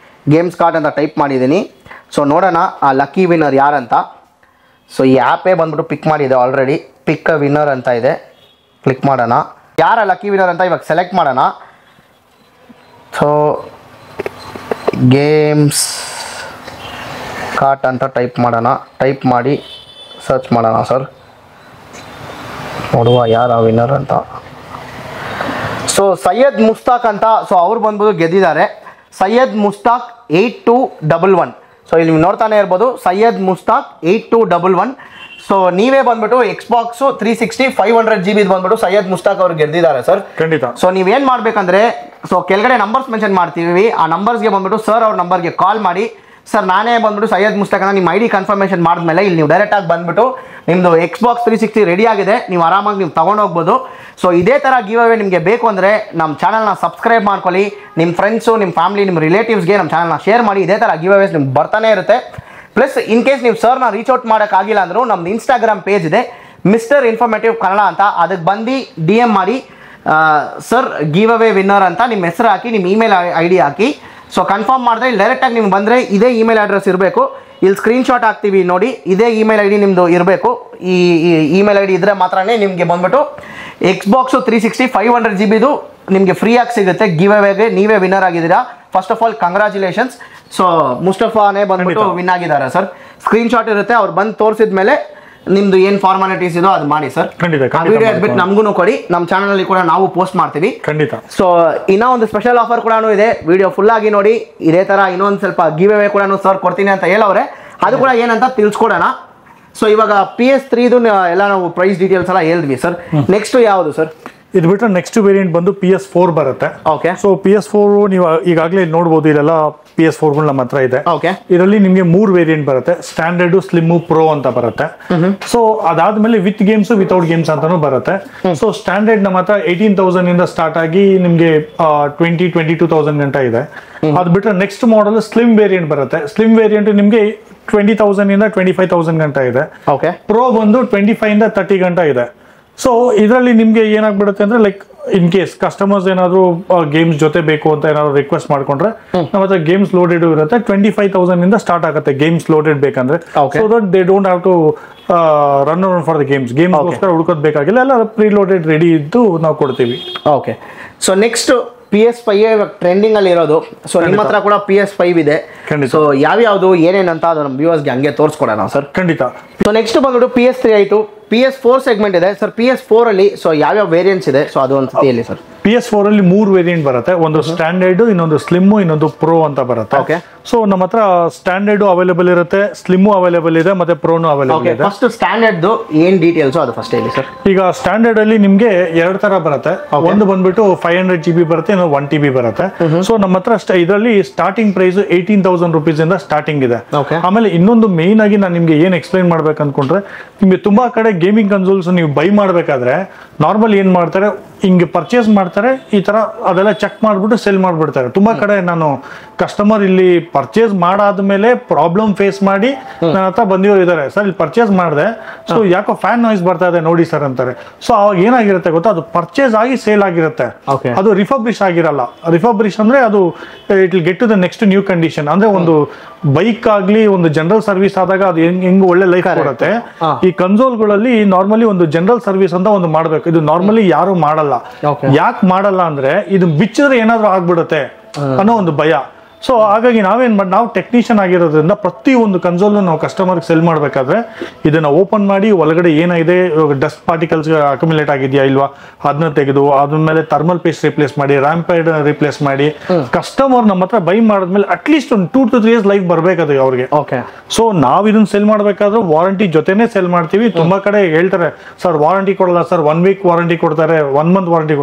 Games Kart ಅಂತ ಟೈಪ್ ಮಾಡಿದ್ದೀನಿ. ಸೊ ನೋಡೋಣ ಆ ಲಕ್ಕಿ ವಿನ್ನರ್ ಯಾರಂತ. ಸೊ ಈ ಆ್ಯಪೇ ಬಂದ್ಬಿಟ್ಟು ಪಿಕ್ ಮಾಡಿದೆ ಆಲ್ರೆಡಿ. ಪಿಕ್ ಅ ವಿನ್ನರ್ ಅಂತ ಇದೆ, ಕ್ಲಿಕ್ ಮಾಡೋಣ. ಯಾರ ಲಕ್ಕಿ ವಿನ್ನರ್ ಅಂತ ಇವಾಗ ಸೆಲೆಕ್ಟ್ ಮಾಡೋಣ. ಸೊ ಗೇಮ್ಸ್ ಕಾರ್ಟ್ ಅಂತ ಟೈಪ್ ಮಾಡೋಣ. ಟೈಪ್ ಮಾಡಿ ಸರ್ಚ್ ಮಾಡೋಣ ಸರ್, ನೋಡುವ ಯಾರ ವಿನ್ನರ್ ಅಂತ. ಸೊ ಸೈಯದ್ ಮುಸ್ತಾಕ್ ಅಂತ, ಸೊ ಅವ್ರು ಬಂದ್ಬಿಟ್ಟು ಗೆದ್ದಿದ್ದಾರೆ. ಸೈಯದ್ ಮುಸ್ತಾಕ್ 8211. ಸೊ ಇಲ್ಲಿ ನೀವು ನೋಡ್ತಾನೆ ಇರ್ಬೋದು, ಸೈಯದ್ ಮುಸ್ತಾಕ್ 8211. ಸೊ ನೀವೇ ಬಂದ್ಬಿಟ್ಟು Xbox 360 500 GB ಬಂದ್ಬಿಟ್ಟು ಸೈಯದ್ ಮುಸ್ತಾಕ್ ಅವ್ರು ಗೆದ್ದಿದ್ದಾರೆ ಸರ್. ಖಂಡಿತ. ಸೊ ನೀವೇನ್ ಮಾಡ್ಬೇಕಂದ್ರೆ ಸೊ ಕೆಳಗಡೆ ನಂಬರ್ಸ್ ಮೆನ್ಷನ್ ಮಾಡ್ತೀವಿ, ಆ ನಂಬರ್ಸ್ಗೆ ಬಂದ್ಬಿಟ್ಟು ಸರ್ ಅವ್ರ ನಂಬರ್ಗೆ ಕಾಲ್ ಮಾಡಿ, ಸರ್ ನಾನೇ ಬಂದ್ಬಿಟ್ಟು ಸೈಯದ್ ಮುಸ್ತಾಕ್ ಅಂತ ನಿಮ್ಮ ID ಕನ್ಫರ್ಮೇಷನ್ ಮಾಡಿದ್ಮೇಲೆ ಇಲ್ಲಿ ನೀವು ಡೈರೆಕ್ಟ್ ಆಗಿ ಬಂದ್ಬಿಟ್ಟು ನಿಮ್ಮದು Xbox 360 ರೆಡಿ ಆಗಿದೆ, ನೀವು ಆರಾಮಾಗಿ ನೀವು ತೊಗೊಂಡೋಗ್ಬೋದು. ಸೊ ಇದೇ ಥರ ಗಿವ್ ಅವೇ ನಿಮಗೆ ಬೇಕು ಅಂದರೆ ನಮ್ಮ ಚಾನಲ್ನ ಸಬ್ಸ್ಕ್ರೈಬ್ ಮಾಡ್ಕೊಳ್ಳಿ, ನಿಮ್ಮ ಫ್ರೆಂಡ್ಸು, ನಿಮ್ಮ ಫ್ಯಾಮಿಲಿ, ನಿಮ್ಮ ರಿಲೇಟಿವ್ಸ್ಗೆ ನಮ್ಮ ಚಾನಲ್ನ ಶೇರ್ ಮಾಡಿ. ಇದೇ ಥರ ಗಿವ್ ಅವೇಸ್ ನಿಮ್ಗೆ ಬರ್ತಾನೆ ಇರುತ್ತೆ. ಪ್ಲಸ್ ಇನ್ ಕೇಸ್ ನೀವು ಸರ್ನ ರೀಚ್ ಔಟ್ ಮಾಡೋಕ್ಕಾಗಿಲ್ಲ ಅಂದರೂ ನಮ್ದು ಇನ್ಸ್ಟಾಗ್ರಾಮ್ ಪೇಜ್ ಇದೆ ಮಿಸ್ಟರ್ ಇನ್ಫಾರ್ಮೇಟಿವ್ ಕನ್ನಡ ಅಂತ, ಅದಕ್ಕೆ ಬಂದು DM ಮಾಡಿ ಸರ್ ಗಿವ್ ಅವೇ ವಿನ್ನರ್ ಅಂತ ನಿಮ್ಮ ಹೆಸರು ಹಾಕಿ, ನಿಮ್ಮ ಇಮೇಲ್ ID ಹಾಕಿ. ಸೊ ಕನ್ಫರ್ಮ್ ಮಾಡಿದ್ರೆ ಇಲ್ಲಿ ಡೈರೆಕ್ಟಾಗಿ ನಿಮ್ಗೆ ಬಂದರೆ ಇದೇ ಇಮೇಲ್ ಅಡ್ರೆಸ್ ಇರಬೇಕು, ಇಲ್ಲಿ ಸ್ಕ್ರೀನ್ಶಾಟ್ ಹಾಕ್ತೀವಿ ನೋಡಿ, ಇದೇ ಇಮೇಲ್ ID ನಿಮ್ಮದು ಇರಬೇಕು. ಈ ಇಮೇಲ್ ID ಇದ್ದರೆ ಮಾತ್ರನೇ ನಿಮಗೆ ಬಂದ್ಬಿಟ್ಟು Xbox 360 500 GB ನಿಮಗೆ ಫ್ರೀಯಾಗಿ ಸಿಗುತ್ತೆ. ಗಿವ್ ಅವೇಗೆ ನೀವೇ ವಿನ್ನರ್ ಆಗಿದ್ದೀರಾ. First of all congratulations. So ಮುಸ್ತಫಾನೇ ಬಂದ್ಬಿಟ್ಟು ವಿನ್ ಆಗಿದ್ದಾರೆ ಸರ್. ಸ್ಕ್ರೀನ್ಶಾಟ್ ಇರುತ್ತೆ, ಅವ್ರು ಬಂದು ತೋರಿಸಿದ ಮೇಲೆ ನಿಮ್ದು ಏನು ಫಾರ್ಮಾಲಿಟೀಸ್ ಇದೋ ಅದು ಮಾಡಿ ಸರ್. ವಿಡಿಯೋ ಎದ್ಬಿಟ್ಟು ನಮಗೂ ಕೊಡಿ, ನಮ್ಮ ಚಾನಲಲ್ಲಿ ಕೂಡ ನಾವು ಪೋಸ್ಟ್ ಮಾಡ್ತೀವಿ. ಖಂಡಿತ. ಸೊ ಇನ್ನೂ ಒಂದು ಸ್ಪೆಷಲ್ ಆಫರ್ ಕೂಡ ಇದೆ, ವಿಡಿಯೋ ಫುಲ್ ಆಗಿ ನೋಡಿ. ಇದೇ ಥರ ಇನ್ನೊಂದು ಸ್ವಲ್ಪ ಗಿವ್ ಅವೇ ಕೂಡ ಸರ್ ಕೊಡ್ತೀನಿ ಅಂತ ಹೇಳವ್ರೆ, ಅದು ಕೂಡ ಏನಂತ ತಿಳ್ಸ್ಕೊಡೋಣ. ಸೊ ಇವಾಗ PS3 ಎಲ್ಲ ನಾವು ಪ್ರೈಸ್ ಡೀಟೇಲ್ಸ್ ಎಲ್ಲ ಹೇಳಿದ್ವಿ ಸರ್. ನೆಕ್ಸ್ಟ್ ಯಾವುದು ಸರ್? ಇದು ಬಿಟ್ಟರೆ ನೆಕ್ಸ್ಟ್ ವೇರಿಯಂಟ್ ಬಂದು PS4 ಬರುತ್ತೆ. ಓಕೆ. ಸೊ PS4 ನೀವು ಈಗಾಗಲೇ ನೋಡ್ಬೋದು, ಇಲ್ಲೆಲ್ಲ PS4ಗಳು ನಮ್ಮ ಹತ್ರ ಇದೆ. ಓಕೆ. ಇದರಲ್ಲಿ ನಿಮಗೆ 3 ವೇರಿಯಂಟ್ ಬರುತ್ತೆ, ಸ್ಟ್ಯಾಂಡರ್ಡ್, ಸ್ಲಿಮ್, ಪ್ರೋ ಅಂತ ಬರುತ್ತೆ. ಸೊ ಅದಾದ್ಮೇಲೆ ವಿತ್ ಗೇಮ್ಸ್, ವಿತೌಟ್ ಗೇಮ್ಸ್ ಅಂತಾನು ಬರುತ್ತೆ. ಸೊ ಸ್ಟ್ಯಾಂಡರ್ಡ್ ನಮ್ಮ ಹತ್ರ 18,000 ಇಂದ ಸ್ಟಾರ್ಟ್ ಆಗಿ ನಿಮಗೆ 22,000 ಗಂಟ ಇದೆ. ಅದು ಬಿಟ್ಟರೆ ನೆಕ್ಸ್ಟ್ ಮಾಡಲ್ ಸ್ಲಿಮ್ ವೇರಿಯಂಟ್ ಬರುತ್ತೆ. ಸ್ಲಿಮ್ ವೇರಿಯಂಟ್ ನಿಮಗೆ 20,000 ಇಂದ 25,000 ಗಂಟ ಇದೆ. ಓಕೆ. ಪ್ರೋ ಬಂದು 25 ಇಂದ 30 ಗಂಟ ಇದೆ. ಸೊ ಇದರಲ್ಲಿ ನಿಮ್ಗೆ ಏನಾಗ್ಬಿಡುತ್ತೆ ಅಂದ್ರೆ ಲೈಕ್ ಇನ್ ಕೇಸ್ ಕಸ್ಟಮರ್ಸ್ ಏನಾದ್ರು ಗೇಮ್ಸ್ ಜೊತೆ ಬೇಕು ಅಂತ ಏನಾದ್ರು ರಿಕ್ವೆಸ್ಟ್ ಮಾಡ್ಕೊಂಡ್ರೆ ನಮ್ಮ ಹತ್ರ ಗೇಮ್ಸ್ ಲೋಡೆಡ್ ಇರುತ್ತೆ. 25,000 ಇಂದ ಸ್ಟಾರ್ಟ್ ಆಗುತ್ತೆ ಗೇಮ್ಸ್ ಲೋಡೆಡ್ ಬೇಕಂದ್ರೆ. So that they don't have to run around for the ಗೇಮ್ಸ್ಗೋಸ್ಕರ ಹುಡುಕೋದ್ ಬೇಕಾಗಿಲ್ಲ, ಎಲ್ಲ ಪ್ರೀ ಲೋಡೆಡ್ ರೆಡಿ ಇದ್ದು ನಾವು ಕೊಡ್ತೀವಿ. Okay. So next PS5 trending ಅಲ್ಲಿ ಇರೋದು. ಸೊ ನಿಮ್ಮ ಹತ್ರ ಕೂಡ PS5 ಇದೆ. ಸೊ ಯಾವ್ಯಾವುದು ಏನೇನಂತ ಅದು ನಮ್ಮ ವ್ಯೂವರ್ಸ್ಗೆ ಹಂಗೆ ತೋರಿಸ್ಕೊಡೋಣ ಸರ್. ಖಂಡಿತ. ಸೊ ನೆಕ್ಸ್ಟ್ ಬಂದ್ಬಿಟ್ಟು PS3 ಆಯಿತು, PS4 ಸೆಗ್ಮೆಂಟ್ ಇದೆ ಸರ್. PS4 ಅಲ್ಲಿ ಸೊ ಯಾವ್ಯಾವ ವೇರಿಯಂಟ್ಸ್ ಇದೆ, ಸೊ ಅದು ಒಂದು ಹೇಳಿ ಸರ್. PS4 ಅಲ್ಲಿ 3 ವೇರಿಯಂಟ್ ಬರುತ್ತೆ, ಒಂದು ಸ್ಟ್ಯಾಂಡರ್ಡ್, ಇನ್ನೊಂದು ಸ್ಲಿಮ್, ಇನ್ನೊಂದು ಪ್ರೋ ಅಂತ ಬರುತ್ತೆ. ಓಕೆ. ಸೊ ನಮ್ಮ ಹತ್ರ ಸ್ಟ್ಯಾಂಡರ್ಡ್ ಅವೈಲೇಬಲ್ ಇರುತ್ತೆ, ಸ್ಲಿಮ್ ಅವೈಲೇಬಲ್ ಇದೆ, ಮತ್ತೆ ಪ್ರೋನು ಅವೈಲೇಬಲ್ ಇದೆ. ಫಸ್ಟ್ ಸ್ಟ್ಯಾಂಡರ್ಡ್ ಏನ್ ಡೀಟೇಲ್ಸ್ ಅದು ಫಸ್ಟ್ ಹೇಳಿ ಸರ್. ಈಗ ಸ್ಟ್ಯಾಂಡರ್ಡ್ ಅಲ್ಲಿ ನಿಮ್ಗೆ 2 ತರ ಬರುತ್ತೆ, ಒಂದು ಬಂದ್ಬಿಟ್ಟು 500 GB ಬರುತ್ತೆ, ಇನ್ನೊಂದು 1 TB ಬರುತ್ತೆ. ಸೊ ನಮ್ಮ ಹತ್ರ ಇದರಲ್ಲಿ ಸ್ಟಾರ್ಟಿಂಗ್ ಪ್ರೈಸ್ 18,000 rupees ಇಂದ ಸ್ಟಾರ್ಟಿಂಗ್ ಇದೆ. ಆಮೇಲೆ ಇನ್ನೊಂದು ಮೇನ್ ಆಗಿ ನಾನು ನಿಮ್ಗೆ ಏನ್ ಎಕ್ಸ್ಪ್ಲೈನ್ ಮಾಡ್ಬೇಕು ಅನ್ಕೊಂಡ್ರೆ, ನಿಮ್ಗೆ ತುಂಬಾ ಕಡೆ ಗೇಮಿಂಗ್ ಕನ್ಸೋಲ್ಸ್ ನೀವು ಬೈ ಮಾಡ್ಬೇಕಾದ್ರೆ ನಾರ್ಮಲ್ ಏನ್ ಮಾಡ್ತಾರೆ, ಹಿಂಗೆ ಪರ್ಚೇಸ್ ಮಾಡ್ತಾರೆ, ಈ ತರ ಅದೆಲ್ಲ ಚೆಕ್ ಮಾಡ್ಬಿಟ್ಟು ಸೆಲ್ ಮಾಡ್ಬಿಡ್ತಾರೆ. ತುಂಬಾ ಕಡೆ ನಾನು ಕಸ್ಟಮರ್ ಇಲ್ಲಿ ಪರ್ಚೇಸ್ ಮಾಡಾದ್ಮೇಲೆ ಪ್ರಾಬ್ಲಮ್ ಫೇಸ್ ಮಾಡಿ ನನ್ನ ಹತ್ರ ಬಂದಿರೋರು ಇದಾರೆ, ಸರ್ ಇಲ್ಲಿ ಪರ್ಚೇಸ್ ಮಾಡಿದೆ, ಸೊ ಯಾಕೋ ಫ್ಯಾನ್ ನಾಯ್ಸ್ ಬರ್ತಾ ಇದೆ ನೋಡಿ ಸರ್ ಅಂತಾರೆ. ಸೊ ಅವಾಗ ಏನಾಗಿರುತ್ತೆ ಗೊತ್ತಾ, ಅದು ಪರ್ಚೇಸ್ ಆಗಿ ಸೇಲ್ ಆಗಿರುತ್ತೆ, ಅದು ರಿಫಬ್ರಿಶ್ ಆಗಿರಲ್ಲ. ರಿಫಬ್ರಿಶ್ ಅಂದ್ರೆ ಅದು it will get to the next new condition. ಅಂದ್ರೆ ಒಂದು ಬೈಕ್ ಆಗ್ಲಿ, ಒಂದು ಜನರಲ್ ಸರ್ವಿಸ್ ಆದಾಗ ಅದು ಹೆಂಗ್ ಒಳ್ಳೆ ಲೈಫ್ ಕೊಡುತ್ತೆ. ಈ ಕನ್ಸೋಲ್ಗಳಲ್ಲಿ ನಾರ್ಮಲಿ ಒಂದು ಜನರಲ್ ಸರ್ವಿಸ್ ಅಂತ ಒಂದು ಮಾಡ್ಬೇಕು, ಇದು ನಾರ್ಮಲಿ ಯಾರು ಮಾಡಲ್ಲ. ಯಾಕೆ ಮಾಡಲ್ಲ ಅಂದ್ರೆ ಇದು ಬಿಚ್ಚಿದ್ರೆ ಏನಾದ್ರೂ ಆಗ್ಬಿಡುತ್ತೆ ಅನ್ನೋ ಒಂದು ಭಯ. ಸೊ ಹಾಗಾಗಿ ನಾವು ಟೆಕ್ನಿಷಿಯನ್ ಆಗಿರೋದ್ರಿಂದ ಪ್ರತಿ ಒಂದು ಕನ್ಸೋಲ್ ನಾವು ಕಸ್ಟಮರ್ಗೆ ಸೆಲ್ ಮಾಡಬೇಕಾದ್ರೆ ಇದನ್ನ ಓಪನ್ ಮಾಡಿ ಒಳಗಡೆ ಏನಾಗಿದೆ, ಡಸ್ಟ್ ಪಾರ್ಟಿಕಲ್ಸ್ ಅಕ್ಯುಮುಲೇಟ್ ಆಗಿದೆಯಾ ಇಲ್ವಾ ಅದನ್ನ ತೆಗೆದು ಅದ್ಮೇಲೆ ಥರ್ಮಲ್ ಪೇಸ್ಟ್ ರಿಪ್ಲೇಸ್ ಮಾಡಿ, ರ್ಯಾಂಪ್ ಪ್ಯಾಡ್ ರಿಪ್ಲೇಸ್ ಮಾಡಿ, ಕಸ್ಟಮರ್ ನಮ್ಮ ಹತ್ರ ಬೈ ಮಾಡಿದ್ಮೇಲೆ ಅಟ್ಲೀಸ್ಟ್ ಒಂದು 2 to 3 years ಲೈಫ್ ಬರ್ಬೇಕದು ಅವ್ರಿಗೆ. ಸೊ ನಾವ್ ಇದನ್ನ ಸೆಲ್ ಮಾಡ್ಬೇಕಾದ್ರೆ ವಾರಂಟಿ ಜೊತೆನೆ ಸೆಲ್ ಮಾಡ್ತೀವಿ. ತುಂಬಾ ಕಡೆ ಹೇಳ್ತಾರೆ ಸರ್ ವಾರಂಟಿ ಕೊಡಲ್ಲ ಸರ್, 1 week ವಾರಂಟಿ ಕೊಡ್ತಾರೆ, 1 month ವಾರಂಟಿ.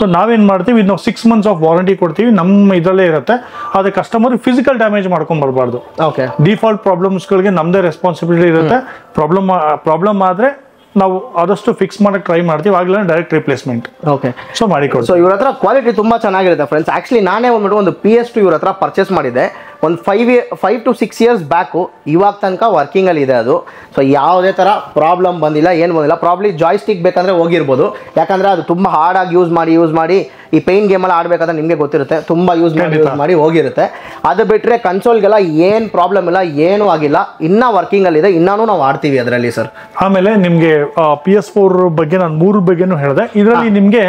ಸೊ ನಾವೇನ್ ಮಾಡ್ತೀವಿ, ಇದು ನಾವು 6 months ಆಫ್ ವಾರಂಟಿ ಕೊಡ್ತೀವಿ, ನಮ್ಮ ಇದರಲ್ಲೇ ಇರುತ್ತೆ. ಅದಕ್ಕೆ ಕಸ್ಟಮರ್ ಫಿಸಿಕಲ್ ಡ್ಯಾಮೇಜ್ ಮಾಡ್ಕೊಂಡ್ ಬರಬಾರ್ದು. ಡಿಫಾಲ್ಟ್ ಪ್ರಾಬ್ಲಮ್ಸ್ ಗಳಿಗೆ ನಮ್ದೇ ರೆಸ್ಪಾನ್ಸಿಬಿಲಿಟಿ ಇರುತ್ತೆ. ಪ್ರಾಬ್ಲಮ್ ಆದ್ರೆ ನಾವು ಆದಷ್ಟು ಫಿಕ್ಸ್ ಮಾಡಕ್ ಟ್ರೈ ಮಾಡ್ತೀವಿ, ಆಗಲ್ಲ ಡೈರೆಕ್ಟ್ ರಿಪ್ಲೇಸ್ಮೆಂಟ್ ಸೊ ಮಾಡಿಕೊಡ್ತೀವಿ. ಸೊ ಇವ್ರ ಹತ್ರ ಕ್ವಾಲಿಟಿ ತುಂಬಾ ಚೆನ್ನಾಗಿರುತ್ತೆ ಫ್ರೆಂಡ್ಸ್. ಆಕ್ಚುಲಿ ನಾನೇ ಬಂದ್ಬಿಟ್ಟು ಒಂದು PS2 ಇವ್ರ ಹತ್ರ ಪರ್ಚೇಸ್ ಮಾಡಿದ್ದೆ, ಒಂದು 5 to 6 years ಬ್ಯಾಕು. ಇವಾಗ ತನಕ ವರ್ಕಿಂಗ್ ಅಲ್ಲಿ ಇದೆ ಅದು. ಸೊ ಯಾವುದೇ ತರ ಪ್ರಾಬ್ಲಮ್ ಬಂದಿಲ್ಲ, ಏನು ಬಂದಿಲ್ಲ. ಪ್ರಾಬ್ಲಿ ಜಾಯ್ಸ್ಟಿಕ್ ಬೇಕಂದ್ರೆ ಹೋಗಿರ್ಬೋದು, ಯಾಕಂದ್ರೆ ಅದು ತುಂಬಾ ಹಾರ್ಡಾಗಿ ಯೂಸ್ ಮಾಡಿ ಈ ಪೇನ್ ಗೇಮ್ ಎಲ್ಲ ಆಡ್ಬೇಕಾದ್ರೆ ನಿಮಗೆ ಗೊತ್ತಿರುತ್ತೆ, ತುಂಬಾ ಯೂಸ್ ಮಾಡಿ ಹೋಗಿರುತ್ತೆ. ಅದು ಬಿಟ್ರೆ ಕನ್ಸೋಲ್ಗೆಲ್ಲ ಏನು ಪ್ರಾಬ್ಲಮ್ ಇಲ್ಲ, ಏನೂ ಆಗಿಲ್ಲ, ಇನ್ನ ವರ್ಕಿಂಗ್ ಅಲ್ಲಿ ಇದೆ, ಇನ್ನೂ ನಾವು ಆಡ್ತೀವಿ ಅದರಲ್ಲಿ ಸರ್. ಆಮೇಲೆ ನಿಮ್ಗೆ PS4 ಬಗ್ಗೆ ನಾನು 3 ಬಗ್ಗೆನೂ ಹೇಳಿದೆ. ಇದರಲ್ಲಿ ನಿಮ್ಗೆ